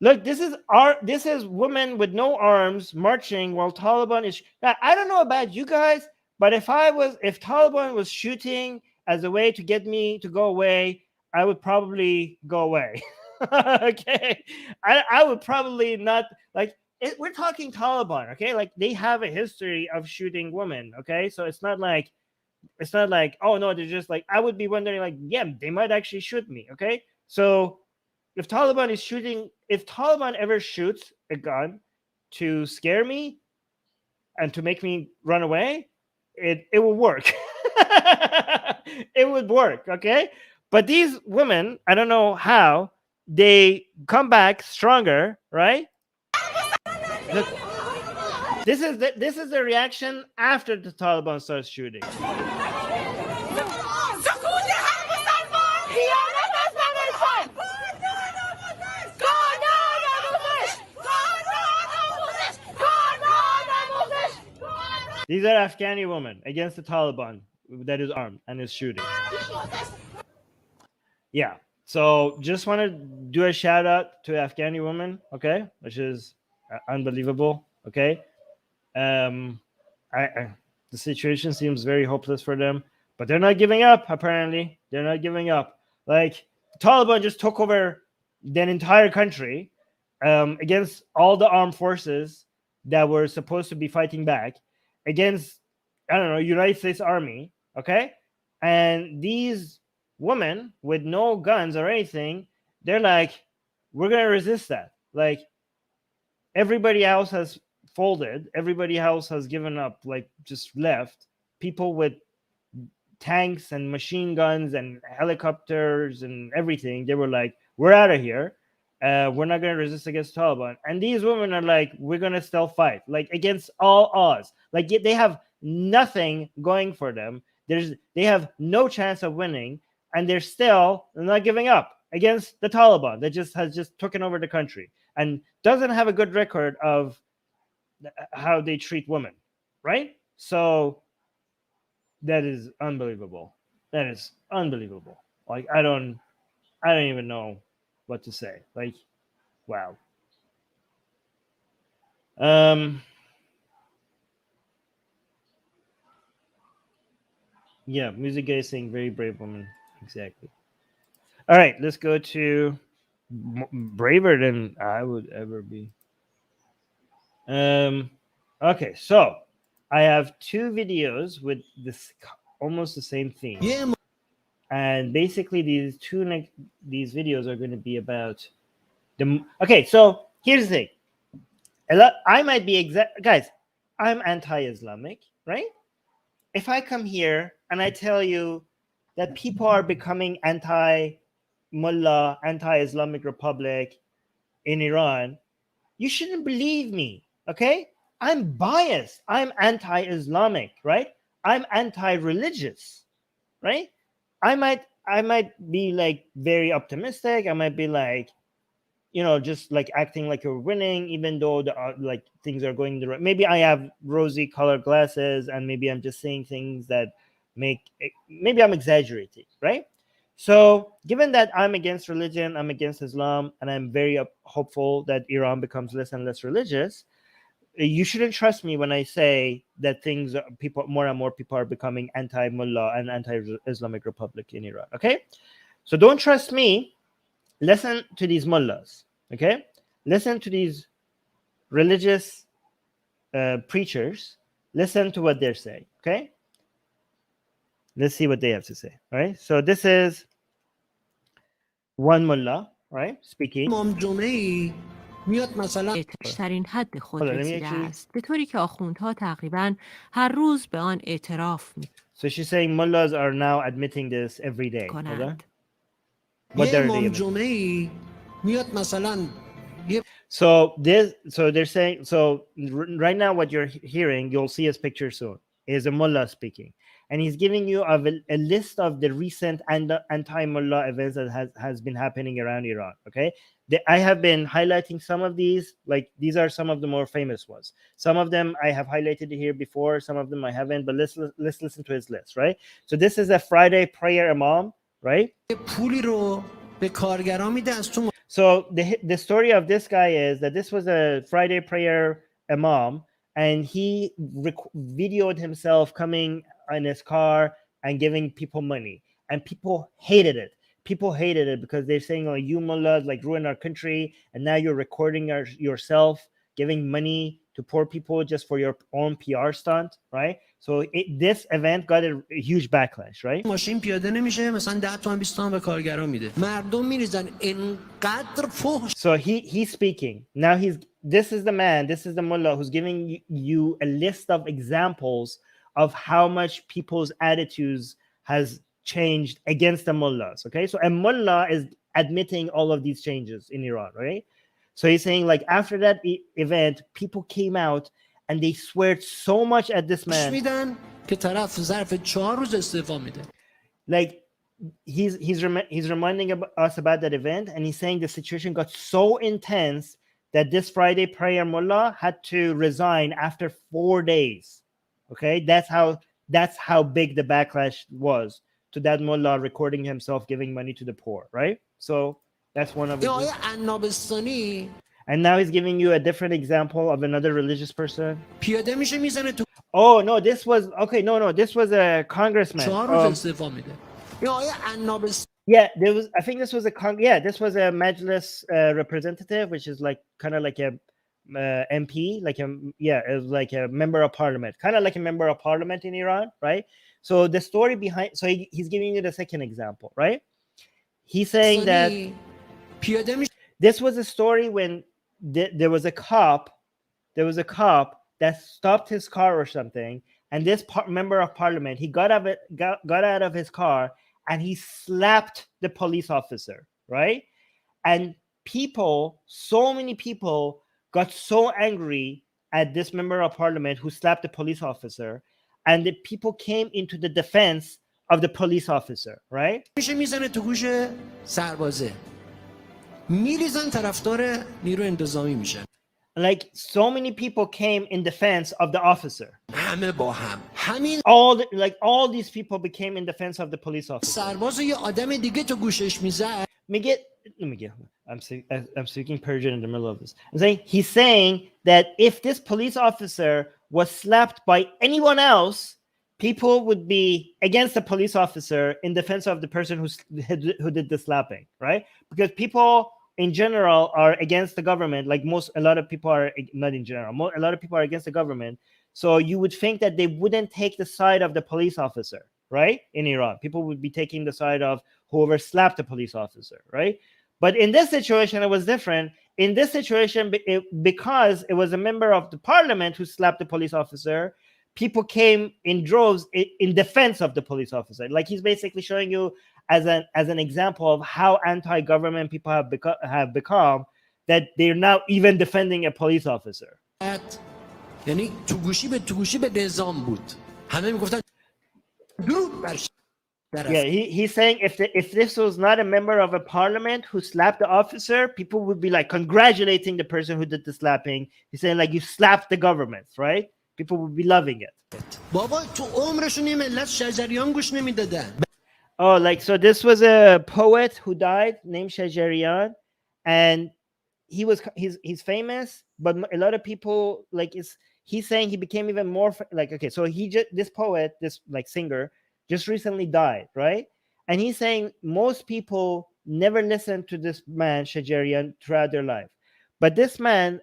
Look, this is women with no arms marching while Taliban is. Now, I don't know about you guys, but if Taliban was shooting as a way to get me to go away, I would probably go away. Okay, I would probably not like it. We're talking Taliban, okay? Like they have a history of shooting women, okay? So it's not like oh no, they're just like, I would be wondering like, yeah, they might actually shoot me, okay? So if Taliban ever shoots a gun to scare me and to make me run away, it will work. It would work, okay? But these women, I don't know how, they come back stronger, right? Look, this is the reaction after the Taliban starts shooting. These are Afghani women against the Taliban that is armed and is shooting. Yeah. So just want to do a shout out to Afghani women, okay, which is unbelievable. Okay. The situation seems very hopeless for them, but they're not giving up. Apparently, they're not giving up. Like the Taliban just took over the entire country against all the armed forces that were supposed to be fighting back against, I don't know, United States Army. Okay, and these women with no guns or anything, they're like, we're gonna resist that. Like everybody else has folded, everybody else has given up, like just left. People with tanks and machine guns and helicopters and everything, they were like, we're out of here. We're not gonna resist against Taliban. And these women are like, we're gonna still fight, like against all odds. Like they have nothing going for them. They have no chance of winning, and they're still not giving up against the Taliban that has just taken over the country and doesn't have a good record of how they treat women, right? So that is unbelievable. That is unbelievable. Like I don't even know what to say. Like, wow. Yeah, music guy is saying very brave woman. Exactly. All right, let's go to braver than I would ever be. Okay, so I have two videos with this almost the same theme. Yeah. And basically these videos are going to be about the. Okay, so here's the thing. I might be guys, I'm anti-Islamic, right? If I come here and I tell you that people are becoming anti-mullah, anti-Islamic Republic in Iran, you shouldn't believe me, okay? I'm biased. I'm anti-Islamic, right? I'm anti-religious, right? I might be like very optimistic. I might be like, you know, just like acting like you're winning, even though like things are going the right. Maybe I have rosy colored glasses, and maybe I'm just saying things that maybe I'm exaggerating, right? So given that I'm against religion, I'm against Islam, and I'm very hopeful that Iran becomes less and less religious, you shouldn't trust me when I say that more and more people are becoming anti-mullah and anti-Islamic Republic in Iran. Okay, so don't trust me. Listen to these mullahs. Okay, listen to these religious preachers. Listen to what they're saying. Okay, let's see what they have to say. All right, so this is one mullah, right, speaking. بیشترین حد خود رسیده است، به طوری که آخوندها تقریباً هر روز به آن اعتراف So she's saying mullahs are now admitting this every day. کنند. What are they admitting? So they're saying, right now what you're hearing, you'll see his picture soon, is a mullah speaking, and he's giving you a list of the recent anti-mullah events that has been happening around Iran. Okay, I have been highlighting some of these, like these are some of the more famous ones. Some of them I have highlighted here before, some of them I haven't, but let's listen to his list, right? So this is a Friday prayer imam, right? So the story of this guy is that this was a Friday prayer imam, and he videoed himself coming in his car and giving people money, and people hated it. People hated it because they're saying, "Oh, you mullahs like ruin our country, and now you're recording yourself giving money to poor people just for your own PR stunt," right? So this event got a huge backlash, right? ماشین پیاده نمیشه مثلا 10 تومن 20 تومن به کارگرا میده مردم میریزن اینقدر فحش. So he's speaking now. This is the mullah who's giving you a list of examples of how much people's attitudes has changed against the mullahs. Okay, so a mullah is admitting all of these changes in Iran, right? So he's saying, like, after that event, people came out and they swear so much at this man. میدن که طرف ظرف 4 روز استعفا میده. Like he's reminding us about that event, and he's saying the situation got so intense that this Friday prayer mullah had to resign after 4 days. Okay, that's how big the backlash was to that mullah recording himself giving money to the poor, right? So that's one of the. And now he's giving you a different example of another religious person. پیاده میشه میزنه تو. Oh no, this was okay. No, this was a congressman. 4 روز استعفا میده. Yeah, I think this was this was a Majlis representative, which is like kind of like a MP, it was like a member of parliament, kind of like a member of parliament in Iran, right? So the story behind, so he's giving you the second example, right? He's saying that this was a story when there was a cop that stopped his car or something, and this member of parliament, he got out of his car and he slapped the police officer, right? And so many people got so angry at this member of parliament who slapped the police officer, and the people came into the defense of the police officer, right? میزنه تو گوش سربازه میریزن طرفدار نیرو انتظامی میشن. Like so many people came in defense of the officer. همه با هم همین all these people became in defense of the police officer. سرباز یه آدم دیگه تو گوشش میزد. I'm speaking Persian in the middle of this. He's saying that if this police officer was slapped by anyone else, people would be against the police officer in defense of the person who did the slapping, right? Because people in general are against the government. Like a lot of people are not in general. A lot of people are against the government. So you would think that they wouldn't take the side of the police officer, right? In Iran, people would be taking the side of whoever slapped the police officer, right? But in this situation, it was different. In this situation, because it was a member of the parliament who slapped the police officer, people came in droves in defense of the police officer. Like he's basically showing you as an example of how anti-government people have become, that they're now even defending a police officer. یعنی تو گوشی به نظام بود. همه میگفتن درود بر. Yeah, he's saying if this was not a member of a parliament who slapped the officer, people would be like congratulating the person who did the slapping. He's saying like you slapped the government, right? People would be loving it. بابا تو عمرشون یه ملت شجریان گوش نمیدادن. Oh, like so this was a poet who died named Shajarian, and he's famous, but a lot of people he's saying he became even more so this poet, this like singer, just recently died, right? And he's saying most people never listened to this man Shajarian throughout their life, but this man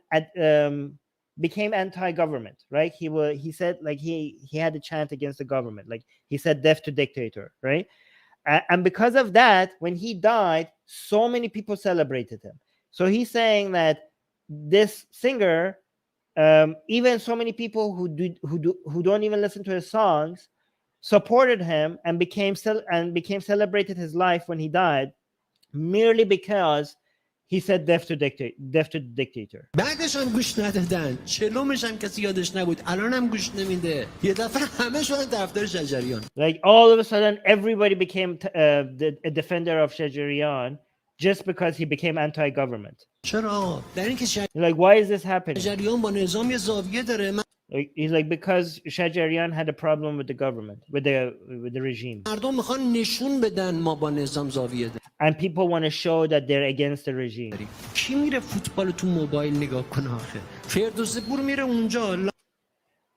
became anti-government, right? He said like he had a chant against the government, like he said death to dictator, right? And because of that, when he died, so many people celebrated him. So he's saying that this singer, even so many people who don't even listen to his songs, supported him and became celebrated his life when he died, merely because He said death to the dictator. بعدش هم گوش ندادن، چلومش هم کسی یادش نبود، الان هم گوش نمیده. یه دفعه همه شدن طرفدار شجریان. Like all of a sudden, everybody became a defender of Shajarian just because he became anti-government. چرا؟ در اینکه Like, why is this happening? شجریان با نظام یه زاویه داره. Like, he's like, because Shajarian had a problem with the government, with the regime, مردم میخوان نشون بدن ما با نظام زاویه داریم. and people want to show that they're against the regime. کی میره فوتبال تو موبایل نگاه کنه آخه؟ فردوسی پور میره اونجا.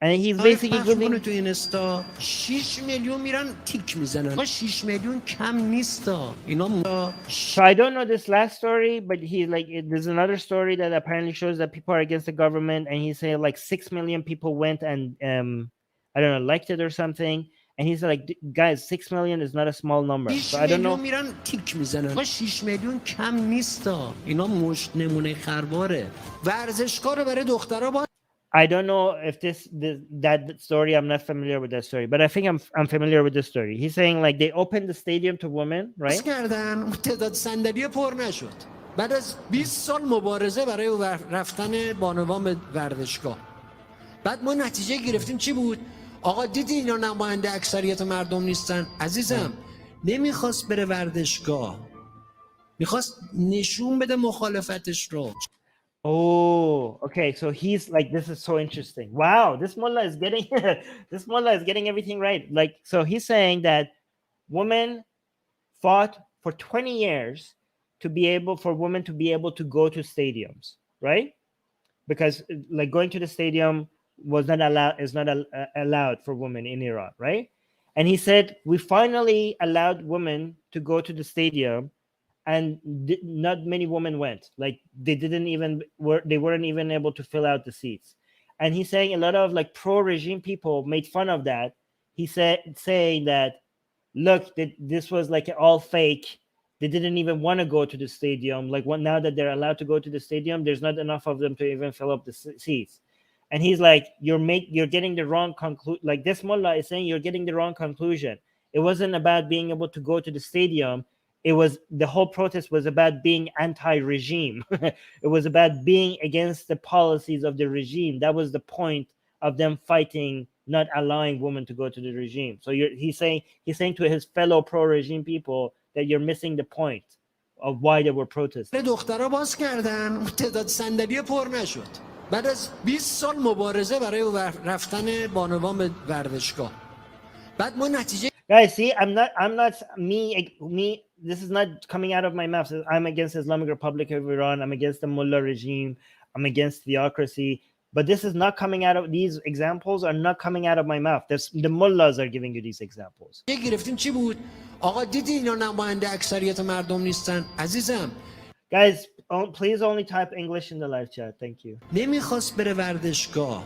And he's basically giving تو اینستا 6 میلیون میرن تیک میزنن. 6 میلیون کم نیستا. اینا So I don't know this last story, but he's like, there's another story that apparently shows that people are against the government, and he said like 6 million people went and I don't know, liked it or something. And he's like, guys, 6 million is not a small number. So I don't know. میرن تیک میزنن. 6 میلیون کم نیستا. اینا مشت نمونه خرواره. ورزشکار رو برای دخترها با I don't know if that story, I'm not familiar with that story, but I think I'm familiar with this story. He's saying like they opened the stadium to women, right? کردن تعداد صندلی پر نشد. بعد از 20 سال مبارزه برای رفتن بانوان به ورزشگاه. بعد ما نتیجه گرفتیم چی بود؟ آقا دیدی اینا نماینده اکثریت مردم نیستن. عزیزم نمیخواست بره ورزشگاه. میخواست نشون بده مخالفتش رو. Oh, okay. So he's like, this is so interesting. Wow, this mullah is getting this mullah is getting everything right. Like, so he's saying that women fought for 20 years for women to be able to go to stadiums, right? Because like going to the stadium is not allowed for women in Iran, right? And he said we finally allowed women to go to the stadium, and not many women went. Like they weren't even able to fill out the seats. And he's saying a lot of like pro-regime people made fun of that. He said saying that, look, this was like all fake. They didn't even want to go to the stadium. Like now that they're allowed to go to the stadium, there's not enough of them to even fill up the seats. And he's like, you're getting the wrong conclusion. Like this mullah is saying, you're getting the wrong conclusion. It wasn't about being able to go to the stadium. It was the whole protest was about being anti-regime. It was about being against the policies of the regime. That was the point of them fighting, not allowing women to go to the regime. So he's saying to his fellow pro-regime people that you're missing the point of why they were protesting. دخترها باز کردن تعداد صندلی پر نشد. بعد از 20 سال مبارزه برای رفتن بانوان به ورزشگاه. بعد ما نتیجه Guys, see, I'm not me. This is not coming out of my mouth. I'm against the Islamic Republic of Iran. I'm against the mullah regime. I'm against theocracy. But this is not coming out of, these examples are not coming out of my mouth. The mullahs are giving you these examples. گرفتیم چی بود؟ آقا دیدی اینا نماینده اکثریت مردم نیستن. عزیزم Guys, please only type English in the live chat. Thank you. نمیخواست بره ورزشگاه.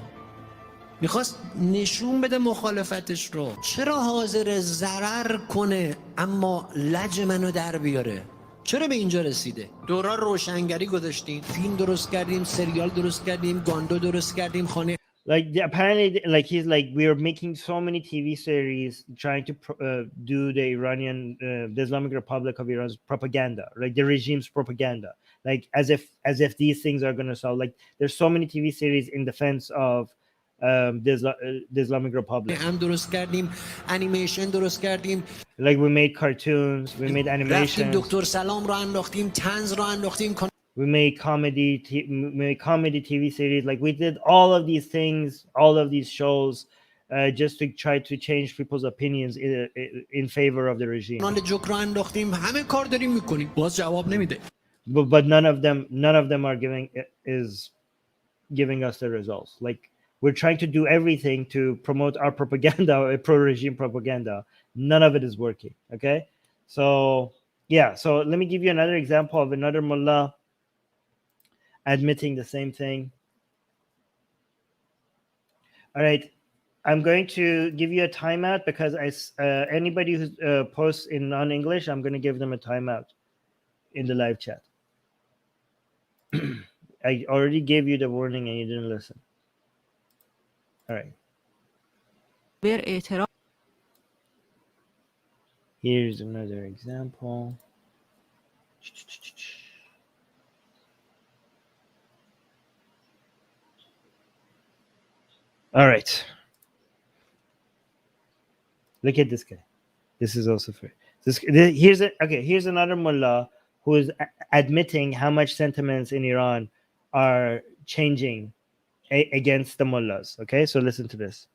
میخواست نشون بده مخالفتش رو. چرا حاضر ضرر کنه اما لج منو در بیاره؟ چرا به اینجا رسیده؟ دوران روشنگری گذاشتیم، فیلم درست کردیم، سریال درست کردیم، گاندو درست کردیم، خانه Like apparently, like he's like, we're making so many TV series trying to do the Iranian, the Islamic Republic of Iran's propaganda, like the regime's propaganda, like as if these things are going to solve. Like there's so many TV series in defense of the Islamic Republic. هم درست کردیم، انیمیشن درست کردیم. Like we made cartoons, we made رفتیم animations. دکتر سلام رو انداختیم، طنز رو انداختیم. We made comedy TV series. Like we did all of these things, all of these shows, just to try to change people's opinions in favor of the regime. کانال جوک رو انداختیم، همه کار داریم میکنیم، باز جواب نمیده. But none of them are giving us the results. Like we're trying to do everything to promote our propaganda, pro-regime propaganda. None of it is working. Okay, so yeah. So let me give you another example of another mullah admitting the same thing. All right, I'm going to give you a timeout because anybody who posts in non-English, I'm going to give them a timeout in the live chat. I already gave you the warning and you didn't listen. All right. Here's another example. All right. Look at this guy. This is also fair. Here's another mullah who is admitting how much sentiments in Iran are changing against the mullahs. Okay, so listen to this.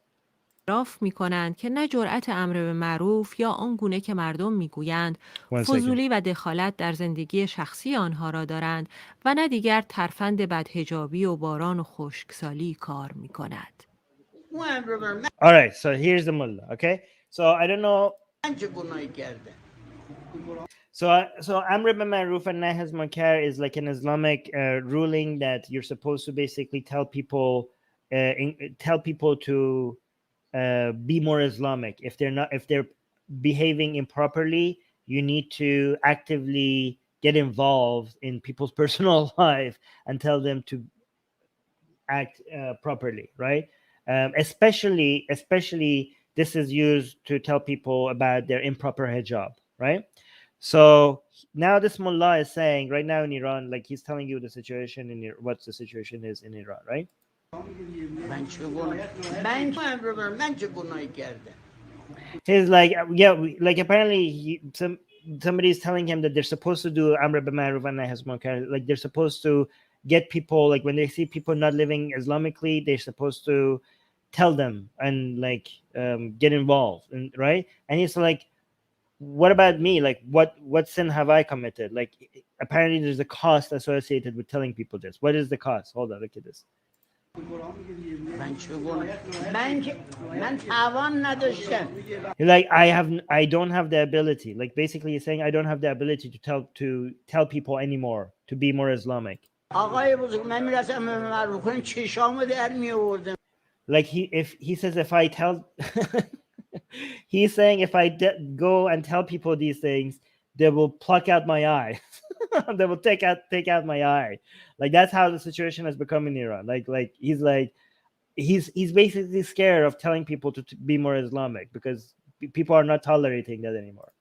اعتراف می‌کنند که نه جرأت امر به معروف یا آنگونه که مردم می‌گویند One second. فضولی و دخالت در زندگی شخصی آنها را دارند و نه دیگر ترفند بدحجابی و باران و خشکسالی کار می‌کند. All right, so here's the mullah. Okay, so I don't know. So Amr bin Ma'ruf and Nahy anil Munkar is like an Islamic ruling that you're supposed to basically tell people to be more Islamic. If they're behaving improperly, you need to actively get involved in people's personal life and tell them to act properly, right? Especially this is used to tell people about their improper hijab, right? So now this mullah is saying right now in Iran, like he's telling you the situation what the situation is in Iran, right? He's like, yeah, like apparently somebody's telling him that they're supposed to do Amr bin Ma'ruf and Nahy anil Munkar, like they're supposed to get people, like when they see people not living Islamically, they're supposed to tell them and like get involved, and right? And he's like, what about me? Like what sin have I committed? Like apparently there's a cost associated with telling people this. What is the cost? Hold on, look at this. Like I don't have the ability. Like basically he's saying I don't have the ability to tell people anymore to be more Islamic. Like he says if I tell he's saying if I go and tell people these things, they will pluck out my eye. They will take out my eye. Like that's how the situation has become in Iran. Like he's basically scared of telling people to be more Islamic because people are not tolerating that anymore.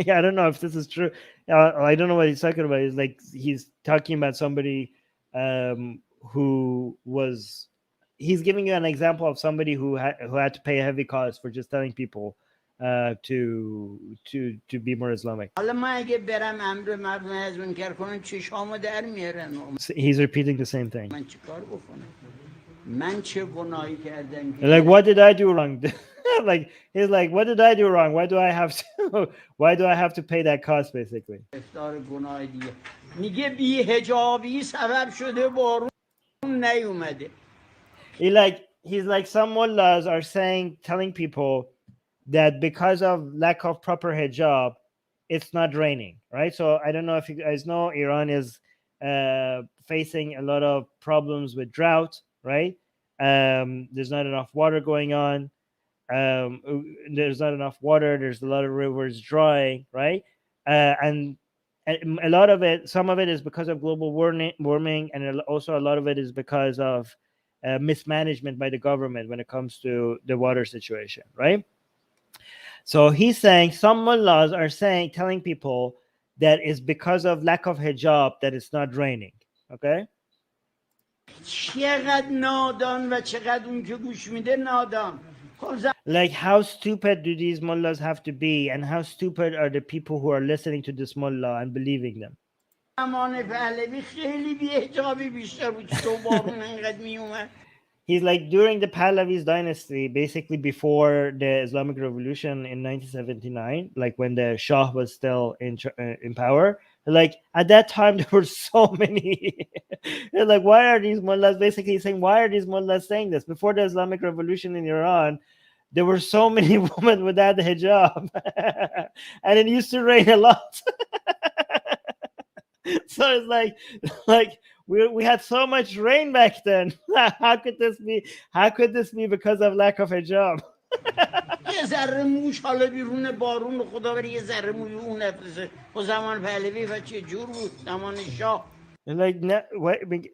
Yeah, I don't know if this is true. I don't know what he's talking about. It's like he's talking about somebody who was. He's giving you an example of somebody who had to pay a heavy cost for just telling people to be more Islamic. He's repeating the same thing. Like, what did I do wrong? Like he's like, what did I do wrong? Why do I have to pay that cost basically? He's like some mullahs are telling people that because of lack of proper hijab, it's not raining, right? So I don't know if you guys know, Iran is facing a lot of problems with drought, right? There's not enough water going on. There's not enough water. There's a lot of rivers drying, right? And a lot of it, some of it is because of global warming, and also a lot of it is because of mismanagement by the government when it comes to the water situation, right? So he's saying some mullahs are telling people that it's because of lack of hijab that it's not raining. Okay. Like how stupid do these mullahs have to be, and how stupid are the people who are listening to this mullah and believing them? He's like, during the Pahlavis dynasty, basically before the Islamic Revolution in 1979, like when the Shah was still in power, like at that time there were so many. They're like, why are these mullahs basically saying? Why are these mullahs saying this? Before the Islamic Revolution in Iran, there were so many women without the hijab, and it used to rain a lot. So it's like we had so much rain back then. How could this be? How could this be because of lack of hijab? یه ذره موش حالا بیرون بارون خدا بری یه ذره موی اون نفرسه و زمان پهلوی و چه جور بود زمان شاه. Like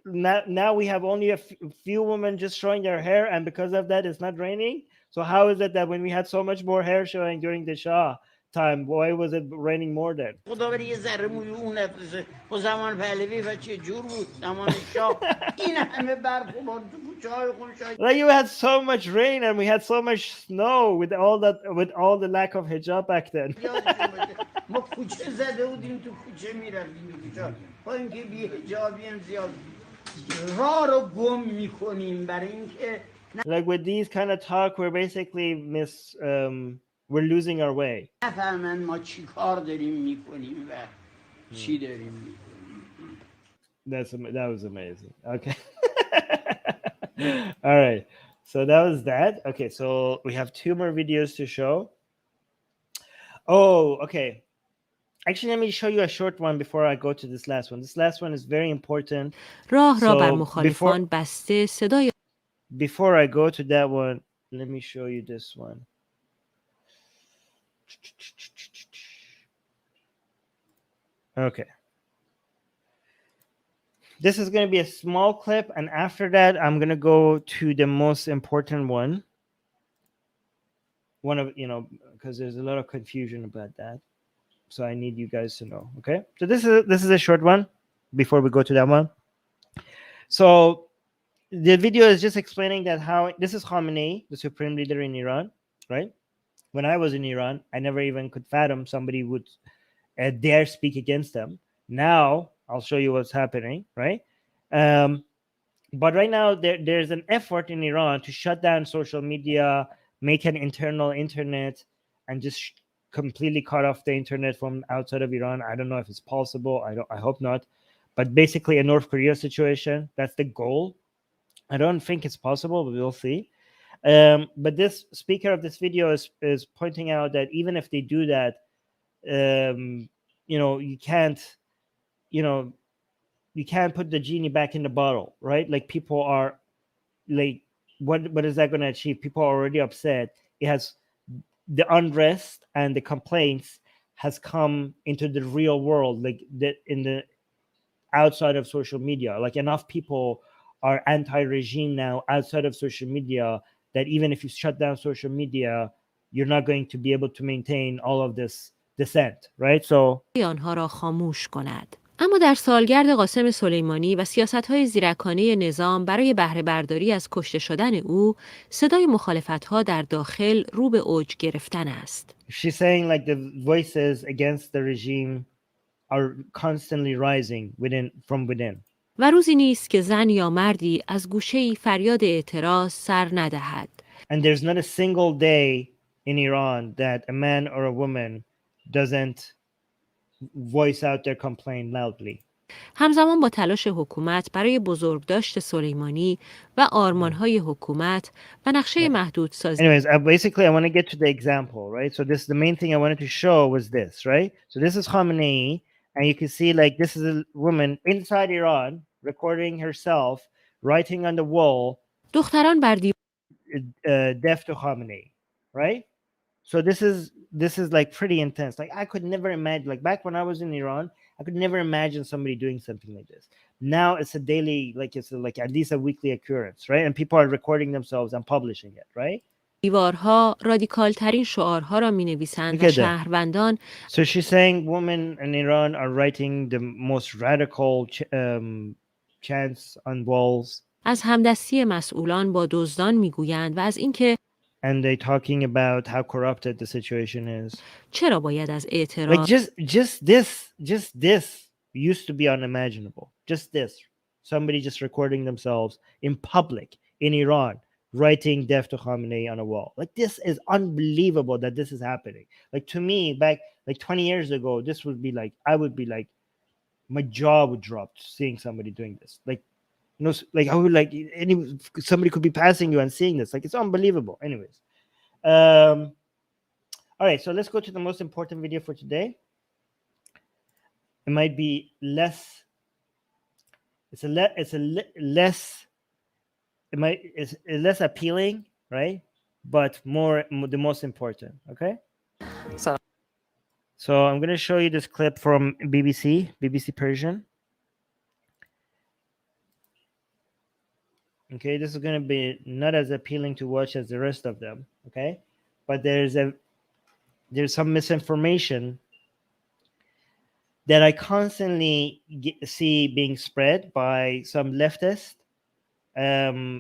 now we have only a few women just showing their hair, and because of that it's not raining. So how is it that when we had so much more hair showing during the Shah, time? Why was it raining more then? خدا بری یه ذره موی اون نفرسه با زمان پهلوی و چه جور بود زمان شاه این همه برف و باد تو کوچه های خونشای Like you had so much rain and we had so much snow with all the lack of hijab back then. یادشون باشه ما کوچه زده بودیم تو کوچه میرفتیم تو کوچه با اینکه بی حجابی هم زیاد راه رو گم میکنیم برای اینکه Like with these kind of talk, we're basically we're losing our way. نفهمن ما چی کار داریم میکنیم و چی داریم میکنیم. That was amazing. Okay. All right. So that was that. Okay. So we have 2 more videos to show. Oh, okay. Actually, let me show you a short one before I go to this last one. This last one is very important. راه را بر So مخالفان بسته صدای before I go to that one, let me show you this one. Okay. This is going to be a small clip, and after that, I'm going to go to the most important one. One of, because there's a lot of confusion about that. So I need you guys to know. Okay. So this is a short one before we go to that one. So the video is just explaining that how this is Khamenei, the supreme leader in Iran, right? When I was in Iran, I never even could fathom somebody would dare speak against them. Now I'll show you what's happening, right? But right now there's an effort in Iran to shut down social media, make an internal internet, and just completely cut off the internet from outside of Iran. I don't know if it's possible. I hope not. But basically a North Korea situation. That's the goal. I don't think it's possible, but we'll see. But this speaker of this video is pointing out that even if they do that, you can't, you can't put the genie back in the bottle, right? Like people are like, what is that going to achieve? People are already upset. It has the unrest and the complaints has come into the real world, like in the outside of social media. Like enough people are anti-regime now outside of social media that even if you shut down social media, you're not going to be able to maintain all of this dissent, right? So آنها را خاموش کند. اما در سالگرد قاسم سلیمانی و سیاست‌های زیرکانه نظام برای بهره برداری از کشته شدن او، صدای مخالفت‌ها در داخل رو به اوج گرفتن است. she's saying like the voices against the regime are constantly rising from within. و روزی نیست که زن یا مردی از گوشه‌ای فریاد اعتراض سر ندهد. And there's not a single day in Iran that a man or a woman doesn't voice out their complaint loudly. همزمان با تلاش حکومت برای بزرگداشت سلیمانی و آرمان‌های حکومت و نقشه محدودسازی. Anyways, basically I want to get to the example, right? So this, the main thing I wanted to show was this, right? So this is Khamenei, and you can see like this is a woman inside Iran recording herself, writing on the wall, دختران بر death to Khamenei, right? So this is like pretty intense. Like I could never imagine, like back when I was in Iran, I could never imagine somebody doing something like this. Now it's a daily, like it's like at least a weekly occurrence, right? And people are recording themselves and publishing it, right? دیوارها رادیکال ترین شعارها را می‌نویسند و شهروندان. So she's saying women in Iran are writing the most radical chants on walls. از همدستی مسئولان با دزدان میگویند و از اینکه And they're talking about how corrupted the situation is. چرا باید از اعتراض Like just this used to be unimaginable. Just this. Somebody just recording themselves in public in Iran, writing death to Khamenei on a wall. Like this is unbelievable that this is happening. Like to me, back like 20 years ago, this would be like, I would be like, my jaw would drop seeing somebody doing this. Like, like I would like somebody could be passing you and seeing this. Like it's unbelievable. Anyways, all right. So let's go to the most important video for today. It might be less. It's less appealing, right? But the most important. Okay. So I'm going to show you this clip from BBC Persian. Okay, this is going to be not as appealing to watch as the rest of them. Okay, but there's a there's some misinformation that I constantly see being spread by some leftists,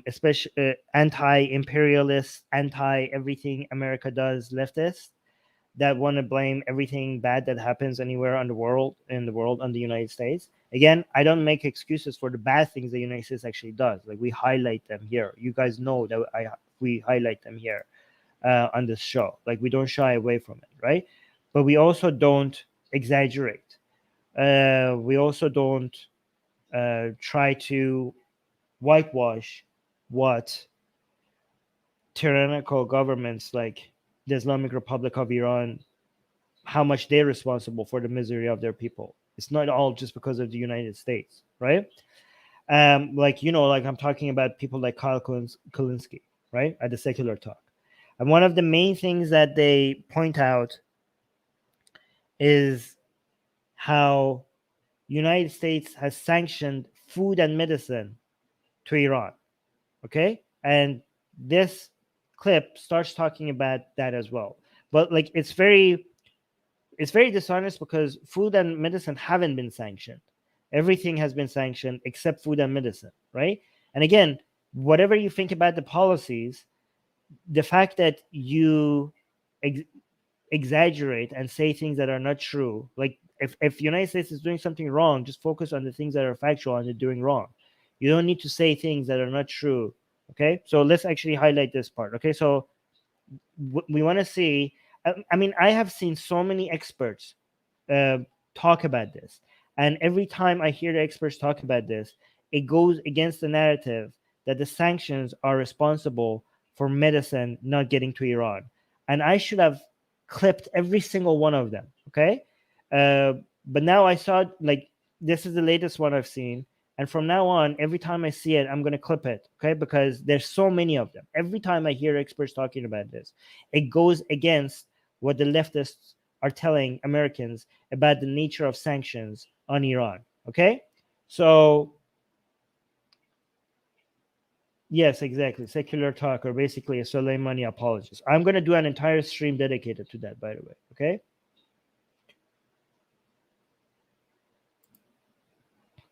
especially anti-imperialist, anti-everything America does leftists that want to blame everything bad that happens anywhere in the world on the United States. Again, I don't make excuses for the bad things the United States actually does. Like, we highlight them here. You guys know that we highlight them here on this show. Like, we don't shy away from it, right? But we also don't exaggerate. We also don't try to whitewash what tyrannical governments like the Islamic Republic of Iran, how much they're responsible for the misery of their people. It's not all just because of the United States, right? Like, like I'm talking about people like Kyle Kulinski, right, at the Secular Talk. And one of the main things that they point out is how United States has sanctioned food and medicine to Iran, okay? And this clip starts talking about that as well. But like, it's very dishonest because food and medicine haven't been sanctioned. Everything has been sanctioned except food and medicine, right? And again, whatever you think about the policies, the fact that you exaggerate and say things that are not true, like if United States is doing something wrong, just focus on the things that are factual and they're doing wrong. You don't need to say things that are not true. Okay, so let's actually highlight this part. Okay, so we want to see. I mean, I have seen so many experts talk about this, and every time I hear the experts talk about this, it goes against the narrative that the sanctions are responsible for medicine not getting to Iran. And I should have clipped every single one of them. Okay, but now I saw, like, this is the latest one I've seen. And from now on, every time I see it, I'm going to clip it, okay? Because there's so many of them. Every time I hear experts talking about this, it goes against what the leftists are telling Americans about the nature of sanctions on Iran, okay? So, yes, exactly. Secular Talk, or basically a Soleimani apologist. I'm going to do an entire stream dedicated to that, by the way, okay?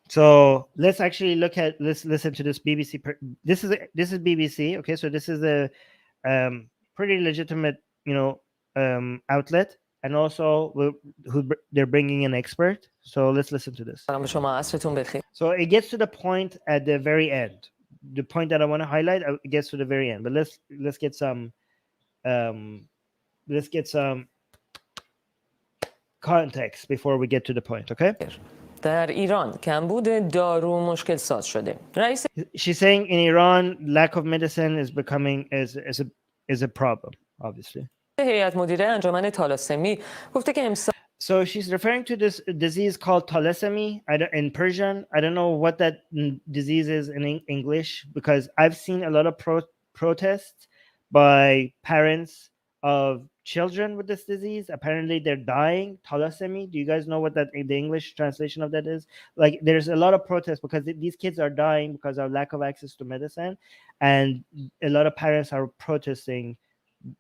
So let's actually let's listen to this BBC. This is BBC. Okay, so this is a pretty legitimate, outlet, and also they're bringing an expert. So let's listen to this. So it gets to the point at the very end. The point that I want to highlight, it gets to the very end. But let's get some context before we get to the point. Okay. در ایران کمبود دارو مشکل ساز شده. رئیس She's saying in Iran lack of medicine is becoming is a problem, obviously. هیئت مدیره انجمن تالاسمی گفته که امسال So she's referring to this disease called thalassemia in Persian. I don't know what that disease is in English, because I've seen a lot of protests by parents of children with this disease. Apparently they're dying. Thalassemia. Do you guys know what the English translation of that is? Like, there's a lot of protests because these kids are dying because of lack of access to medicine, and a lot of parents are protesting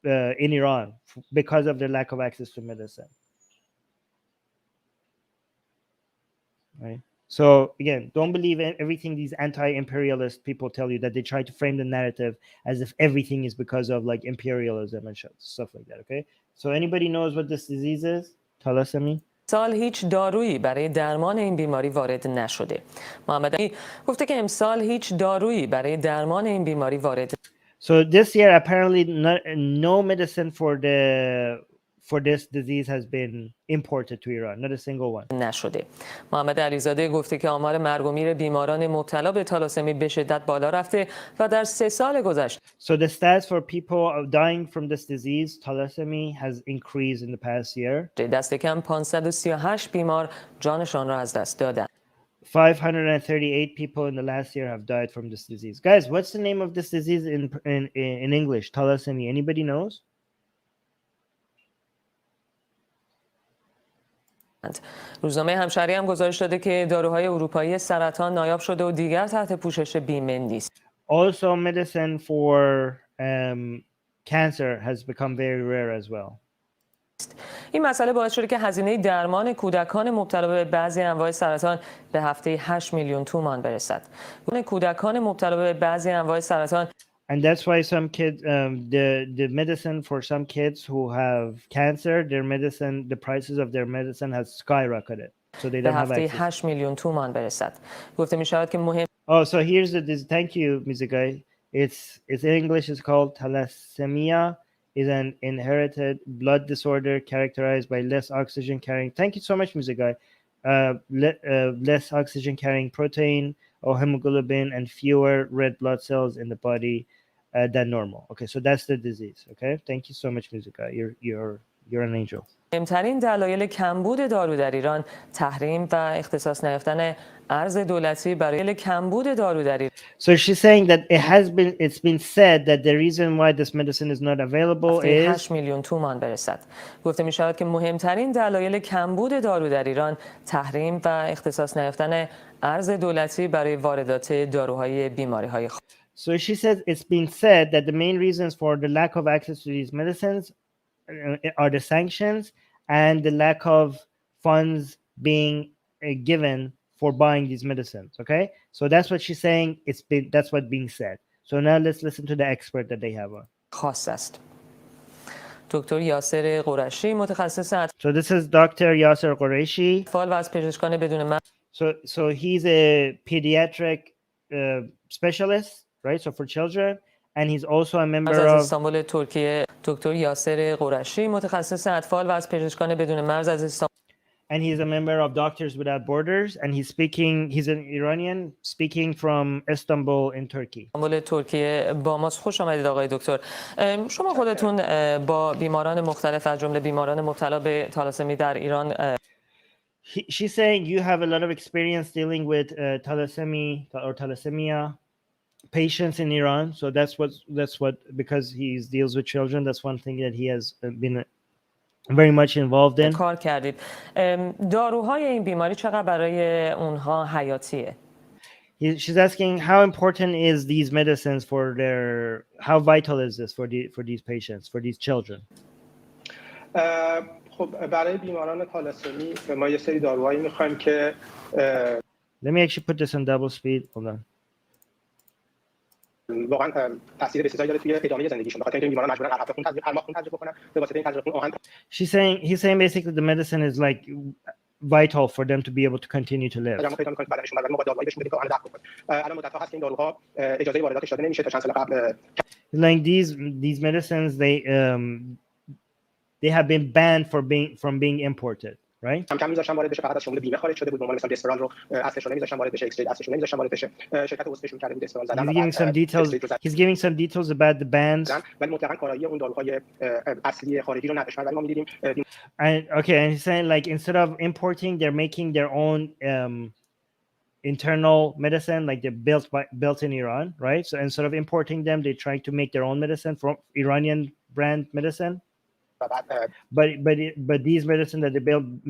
in Iran because of the lack of access to medicine. Right. So again, don't believe everything these anti-imperialist people tell you, that they try to frame the narrative as if everything is because of like imperialism and stuff like that. Okay. So anybody knows what this disease is? Thalassemia. سال هیچ دارویی برای درمان این بیماری وارد نشده. محمد علی گفته که امسال هیچ دارویی برای درمان این بیماری وارد. So this year apparently no medicine for this disease has been imported to Iran, not a single one. نشده. محمد علیزاده گفته که آمار مرگ و میر بیماران مبتلا به تالاسمی به شدت بالا رفته و در 3 سال گذشته. So the stats for people dying from this disease, thalassemia, has increased in the past year. دست کم 538 بیمار جانشان را از دست دادند. 538 people in the last year have died from this disease. Guys, what's the name of this disease in English? Thalassemia. Anybody knows? روزنامه همشهری هم گزارش داده که داروهای اروپایی سرطان نایاب شده و دیگر تحت پوشش بیمه نیست. Also, medicine for cancer has become very rare as well. این مسئله باعث شده که هزینه درمان کودکان مبتلا به بعضی انواع سرطان به هفته 8 میلیون تومان برسد. کودکان مبتلا به بعضی انواع سرطان And that's why some kids, the medicine for some kids who have cancer, the prices of their medicine has skyrocketed, so they به don't have هفته access. 8 میلیون تومان برسد. گفته می شود که مهم Oh, so here's thank you, Mizugai. It's in English. It's called thalassemia. Is an inherited blood disorder characterized by less oxygen carrying. Thank you so much, Mizugai. Less oxygen carrying protein or hemoglobin and fewer red blood cells in the body than normal. Okay, so that's the disease. Okay, thank you so much, Mizugai. You're an angel. مهمترین دلایل کمبود دارو در ایران تحریم و اختصاص نیافتن ارز دولتی برای کمبود دارو در ایران. So she's saying that it's been said that the reason why this medicine is not available is 8 میلیون تومان برسد. گفته می شود که مهمترین دلایل کمبود دارو در ایران تحریم و اختصاص نیافتن ارز دولتی برای واردات داروهای بیماری‌های So she says it's been said that the main reasons for the lack of access to these medicines are the sanctions and the lack of funds being given for buying these medicines. Okay, so that's what she's saying. That's what being said. So now let's listen to the expert that they have on. خاص است. دکتر یاسر قریشی متخصص So this is Dr. Yasser Qureshi. اطفال و از پزشکان بدون مرز. So he's a pediatric specialist, right? So for children, and he's also a member از of استانبول ترکیه. دکتر یاسر قریشی متخصص اطفال و از پزشکان بدون مرز از استانبول. And he's a member of Doctors Without Borders, and he's an Iranian speaking from Istanbul in Turkey. استانبول ترکیه با ماست. خوش آمدید آقای دکتر. شما خودتون با بیماران مختلف از جمله بیماران مبتلا به تالاسمی در ایران She's saying you have a lot of experience dealing with thalassemia patients in Iran. So that's what because he deals with children. That's one thing that he has been very much involved in. کار کردید. داروهای این بیماری چقدر برای اونها حیاتیه؟ She's asking how important is these medicines how vital is this for these patients, for these children? خب برای بیماران تالاسمی ما یه سری داروهایی می‌خوایم که Let me actually put this on double speed. Hold on. واقعا تاثیر بسیاری داره توی ادامه زندگیشون. بخاطر اینکه بیماران مجبورن هر ماه خون تزریق بکنن به واسطه این تزریق آهن. He's saying basically the medicine is like vital for them to be able to continue to live. پیدا می‌کنید بدنشون برای ما داروهایی بهشون بدیم که آهن ضبط بکنه. الان مدت‌ها هست که این داروها اجازه وارداتش داده نمیشه تا چند سال قبل. Like these medicines they have been banned from being imported, right? کم می‌ذاشتن وارد بشه، فقط از شمول بیمه خارج شده بود. به عنوان مثلا دسترال رو اصلش نمی‌ذاشتن وارد بشه، اکسید اصلش نمی‌ذاشتن وارد بشه. شرکت وسطشون کرده بود دسترال زدن. He's giving some details about the bans. ولی مطلقاً کارایی اون داروهای اصلی خارجی رو نداشتن. ولی ما می‌دیدیم And he's saying like instead of importing, they're making their own internal medicine, like they're built in Iran, right? So instead of importing them, they're trying to make their own medicine from Iranian brand medicine. But these medicine that they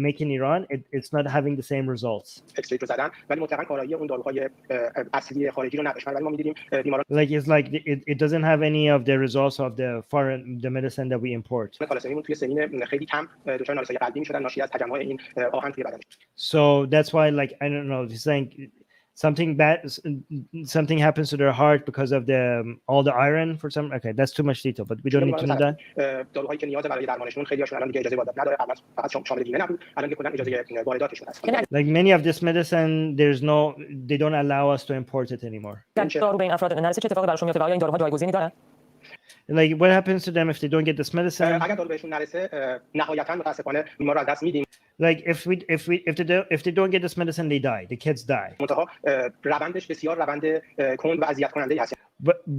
make in Iran, it's not having the same results. Like it's like it doesn't have any of the results of the medicine that we import. So that's why, like, I don't know, he's saying something happens to their heart because of all the iron for some. Okay, that's too much detail, but we don't need to know that. Like many of this medicine, they don't allow us to import it anymore. Like what happens to them if they don't get this medicine? Like if they don't get this medicine, they die. The kids die.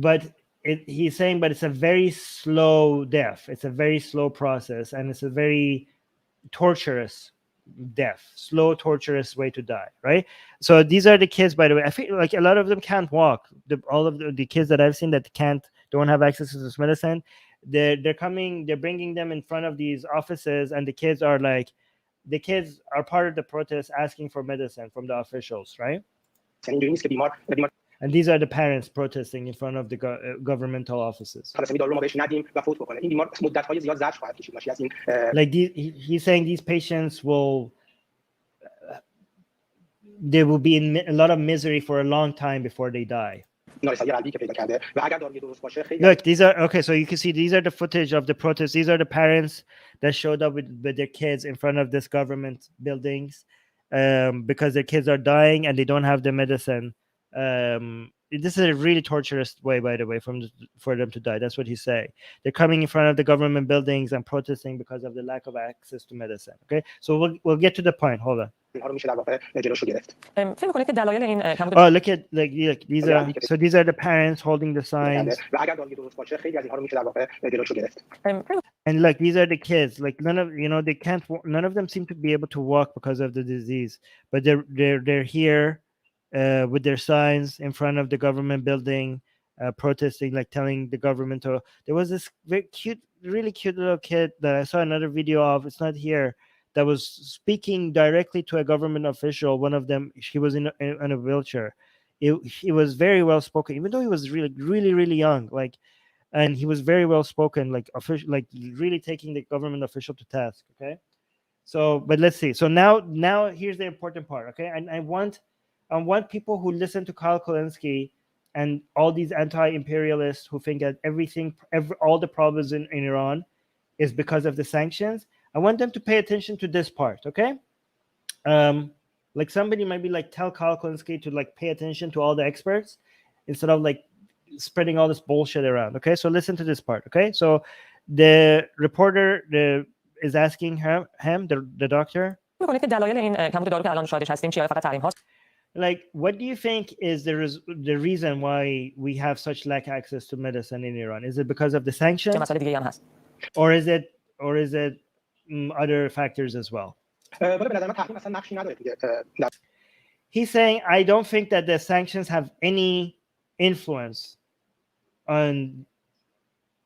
But he's saying, but it's a very slow death. It's a very slow process, and it's a very torturous death, slow, torturous way to die, right? So these are the kids, by the way. I feel like a lot of them can't walk. All of the kids that I've seen that don't have access to this medicine, they're bringing them in front of these offices, and the kids are part of the protest asking for medicine from the officials, right? And these are the parents protesting in front of the governmental offices. Like he's saying these patients will they will be in a lot of misery for a long time before they die. Look, these are okay. So you can see these are the footage of the protests. These are the parents that showed up with their kids in front of this government buildings because their kids are dying and they don't have the medicine. This is a really torturous way, by the way, for them to die. That's what he's saying. They're coming in front of the government buildings and protesting because of the lack of access to medicine. Okay, so we'll get to the point. Hold on. Oh, look at like these are so these are the parents holding the signs. And like these are the kids. Like none of they can't. None of them seem to be able to walk because of the disease. But they're here with their signs in front of the government building, protesting, like telling the government to. There was this very cute, really cute little kid that I saw another video of. It's not here. That was speaking directly to a government official. One of them, she was in a wheelchair. He was very well spoken, even though he was really young. Like, and he was very well spoken, like official, like really taking the government official to task. Okay, so but let's see. So now here's the important part. Okay, and I want people who listen to Kyle Kulinski and all these anti-imperialists who think that all the problems in Iran is because of the sanctions. I want them to pay attention to this part, okay? Like somebody might be like, tell Kyle Kulinski to like pay attention to all the experts instead of like spreading all this bullshit around, okay? So listen to this part, okay? So the reporter is asking him, the doctor, like, what do you think is the reason why we have such lack access to medicine in Iran? Is it because of the sanctions, or is it other factors as well? He's saying, I don't think that the sanctions have any influence on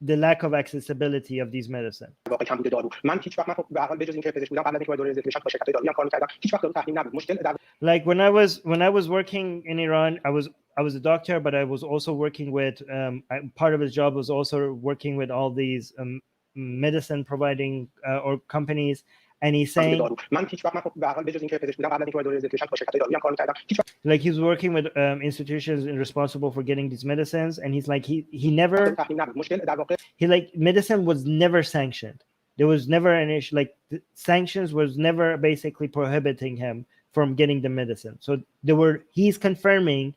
the lack of accessibility of these medicine. Like when I was working in Iran, I was a doctor, but I was also working with part of his job was also working with all these medicine providing or companies, and he's saying like he's working with institutions responsible for getting these medicines, and he's like he like medicine was never sanctioned. There was never an issue, like sanctions was never basically prohibiting him from getting the medicine. So he's confirming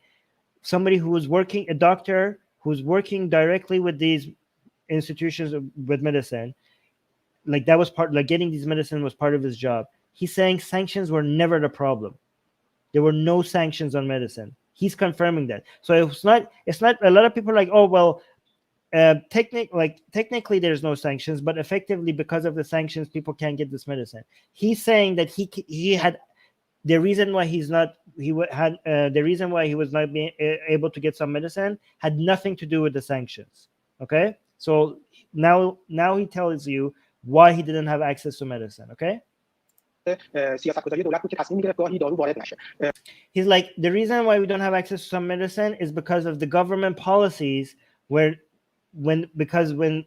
somebody who was working, a doctor who's working directly with these institutions with medicine, like that was like getting these medicine was part of his job. He's saying sanctions were never the problem. There were no sanctions on medicine. He's confirming that. So it's not a lot of people are like, oh well, technically there's no sanctions, but effectively because of the sanctions people can't get this medicine. He's saying that he had the reason why he was not being able to get some medicine had nothing to do with the sanctions. Okay, so now he tells you why he didn't have access to medicine. Okay, he's like, the reason why we don't have access to some medicine is because of the government policies when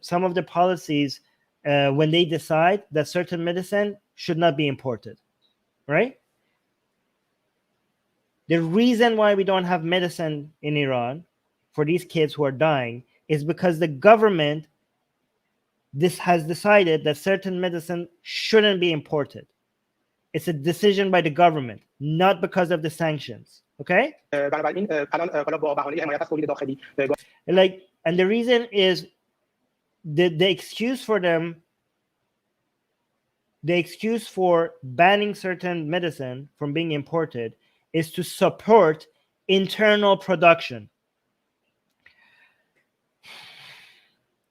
some of the policies when they decide that certain medicine should not be imported, right? The reason why we don't have medicine in Iran for these kids who are dying is because the government has decided that certain medicine shouldn't be imported. It's a decision by the government, not because of the sanctions. Okay? Like, and the reason is the excuse for them, the excuse for banning certain medicine from being imported is to support internal production.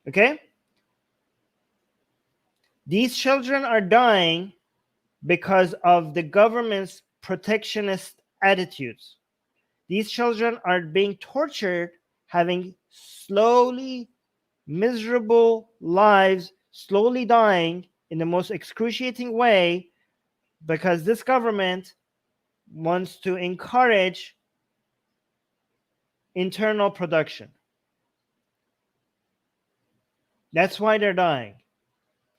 Okay? These children are dying because of the government's protectionist attitudes. These children are being tortured, having slowly miserable lives, slowly dying in the most excruciating way because this government wants to encourage internal production. That's why they're dying.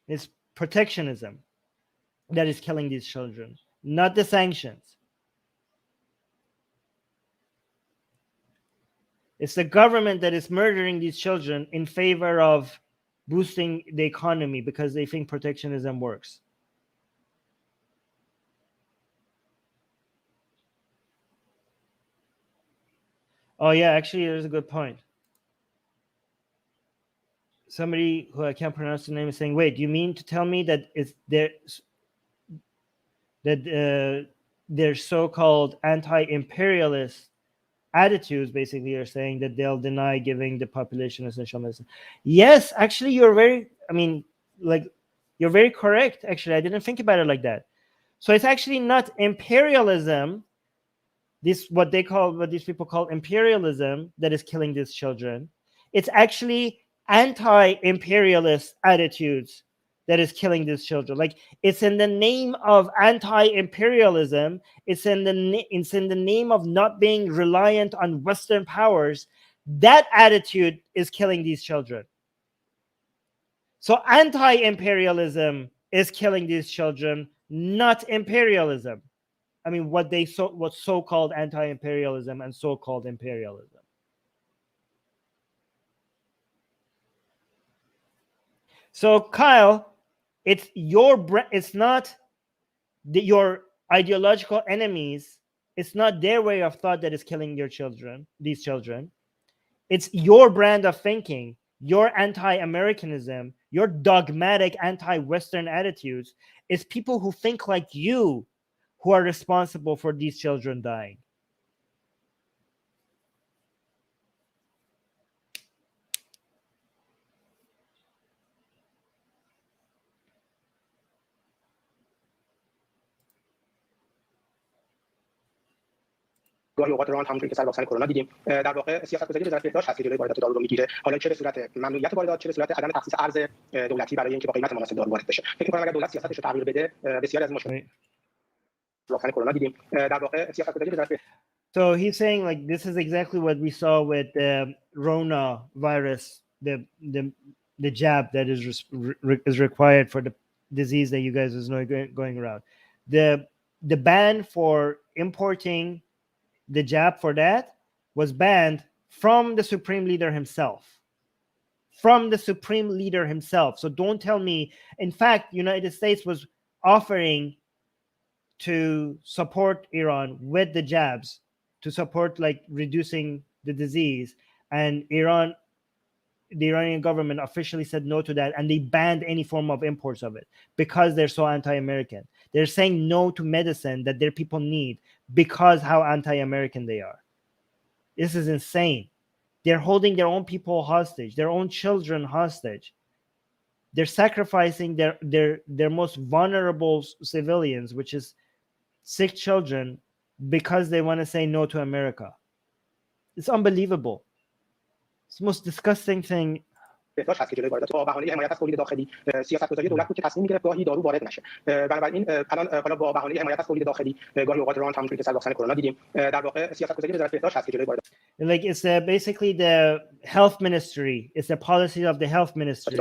It's protectionism that is killing these children, not the sanctions. It's the government that is murdering these children in favor of boosting the economy because they think protectionism works. Oh yeah, actually, there's a good point. Somebody who I can't pronounce the name is saying, "Wait, do you mean to tell me that it's there that their so-called anti-imperialist attitudes basically are saying that they'll deny giving the population essential medicine?" Yes, actually, you're very correct. Actually, I didn't think about it like that. So it's actually not imperialism, what these people call imperialism, that is killing these children. It's actually anti-imperialist attitudes that is killing these children. Like, it's in the name of anti-imperialism. It's in the name of not being reliant on Western powers. That attitude is killing these children. So anti-imperialism is killing these children, not imperialism. I mean, what so-called anti-imperialism and so-called imperialism. So Kyle, it's not your ideological enemies. It's not their way of thought that is killing these children. It's your brand of thinking, your anti-Americanism, your dogmatic anti-Western attitudes. It's people who think like you who are responsible for these children dying. گاهی اوقات ایران همونطوری که سر واکسن کرونا دیدیم در واقع سیاست‌گذاری وزارت بهداشت هست که جلوی واردات دارو رو میگیره، حالا چه به صورت ممنوعیت واردات چه به صورت عدم تخصیص ارز دولتی برای اینکه با قیمت مناسب دارو وارد بشه. فکر می‌کنم اگر دولت سیاستش رو تغییر بده بسیاری از مشکلات واکسن کرونا دیدیم در واقع سیاست‌گذاری وزارت. So he's saying, like, this is exactly what we saw with the Rona virus, the jab that is required for the disease that you guys is going around. The ban for importing the jab for that was banned from the supreme leader himself. From the supreme leader himself. So don't tell me. In fact, United States was offering to support Iran with the jabs, to support like reducing the disease, and the Iranian government officially said no to that, and they banned any form of imports of it because they're so anti-American. They're saying no to medicine that their people need because how anti-American they are. This is insane. They're holding their own people hostage, their own children hostage. They're sacrificing their most vulnerable civilians, which is sick children, because they want to say no to America. It's unbelievable. It's the most disgusting thing. بهداشت هست که جلوی واردات با بهانه حمایت از تولید داخلی سیاست‌گذاری دولت بود که تصمیم گرفت گاهی دارو وارد نشه. بنابراین الان حالا با بهانه حمایت از تولید داخلی گاهی اوقات ایران همونطوری که سر واکسن کرونا دیدیم در واقع سیاست‌گذاری وزارت بهداشت هست که جلوی واردات. Like, it's basically the health ministry. It's the policy of the health ministry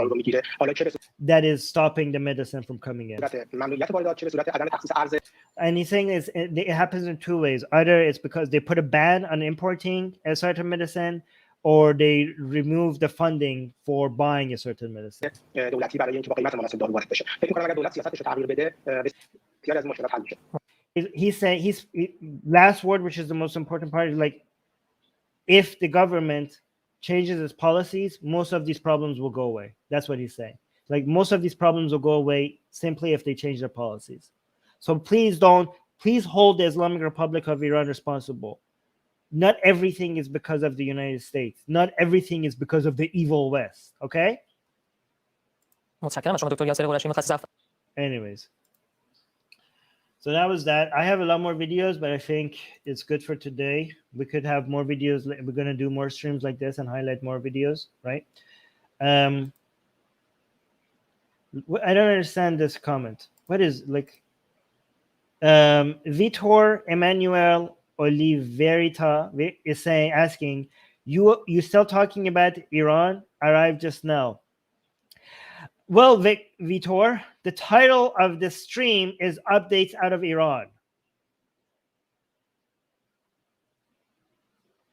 that is stopping the medicine from coming in. ممنوعیت واردات چه به صورت عدم تخصیص ارز. And he's saying it happens in two ways. Either it's because they put a ban on importing a certain medicine, or they remove the funding for buying a certain medicine. دولتی برای اینکه با قیمت مناسب دارو وارد بشه. فکر می‌کنم اگر دولت سیاستش رو تغییر بده بسیاری از مشکلات حل میشه. He's saying last word, which is the most important part, is like, if the government changes its policies, most of these problems will go away. That's what he's saying. Like, most of these problems will go away simply if they change their policies. So please hold the Islamic Republic of Iran responsible. Not everything is because of the United States. Not everything is because of the evil West. Okay? Anyways. So that was that. I have a lot more videos, but I think it's good for today. We could have more videos. We're going to do more streams like this and highlight more videos, right? I don't understand this comment. What is, like, Vitor Emmanuel Oliverita is asking, You still talking about Iran? Arrived just now. Well, Vitor, the title of the stream is Updates Out of Iran.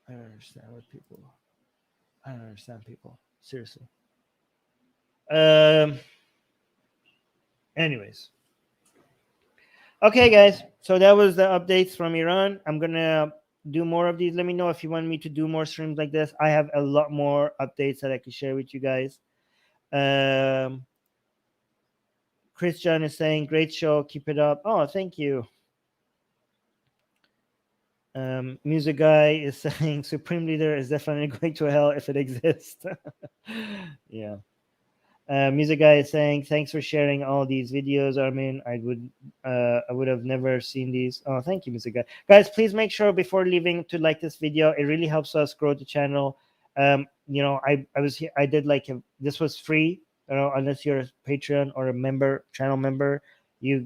I don't understand what people. I don't understand people. Seriously. Anyways. Okay, guys. So that was the updates from Iran. I'm gonna do more of these. Let me know if you want me to do more streams like this. I have a lot more updates that I can share with you guys. Christian is saying, great show, keep it up. Oh, thank you. Music Guy is saying, Supreme Leader is definitely going to hell if it exists. Yeah. Music Guy is saying, thanks for sharing all these videos, Armin. I would have never seen these. Oh, thank you, Music Guy. Guys, please make sure before leaving to like this video. It really helps us grow the channel. You know, I was here, I did like this was free. You know, unless you're a Patreon or a member, channel member, I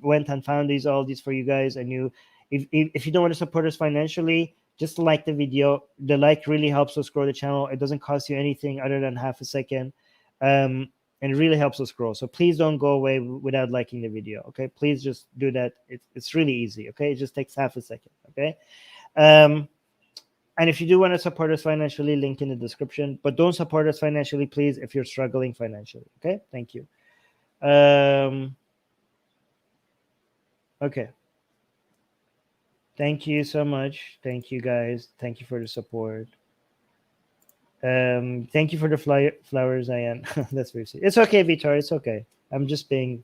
went and found all these for you guys. And if you don't want to support us financially, just like the video. The like really helps us grow the channel. It doesn't cost you anything other than half a second, and it really helps us grow. So please don't go away without liking the video. Okay, please just do that. It's really easy. Okay, it just takes half a second. Okay. And if you do want to support us financially, link in the description. But don't support us financially, please, if you're struggling financially. Okay? Thank you. Okay. Thank you so much. Thank you, guys. Thank you for the support. Thank you for the flowers, Ian. That's very sweet. It's okay, Vitor. It's okay. I'm just being,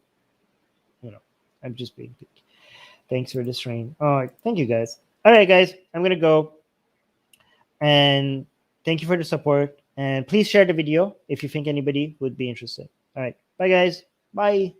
I'm just being. Thanks for the stream. All right. Thank you, guys. All right, guys. I'm going to go. And thank you for the support. And please share the video if you think anybody would be interested. All right. Bye, guys. Bye.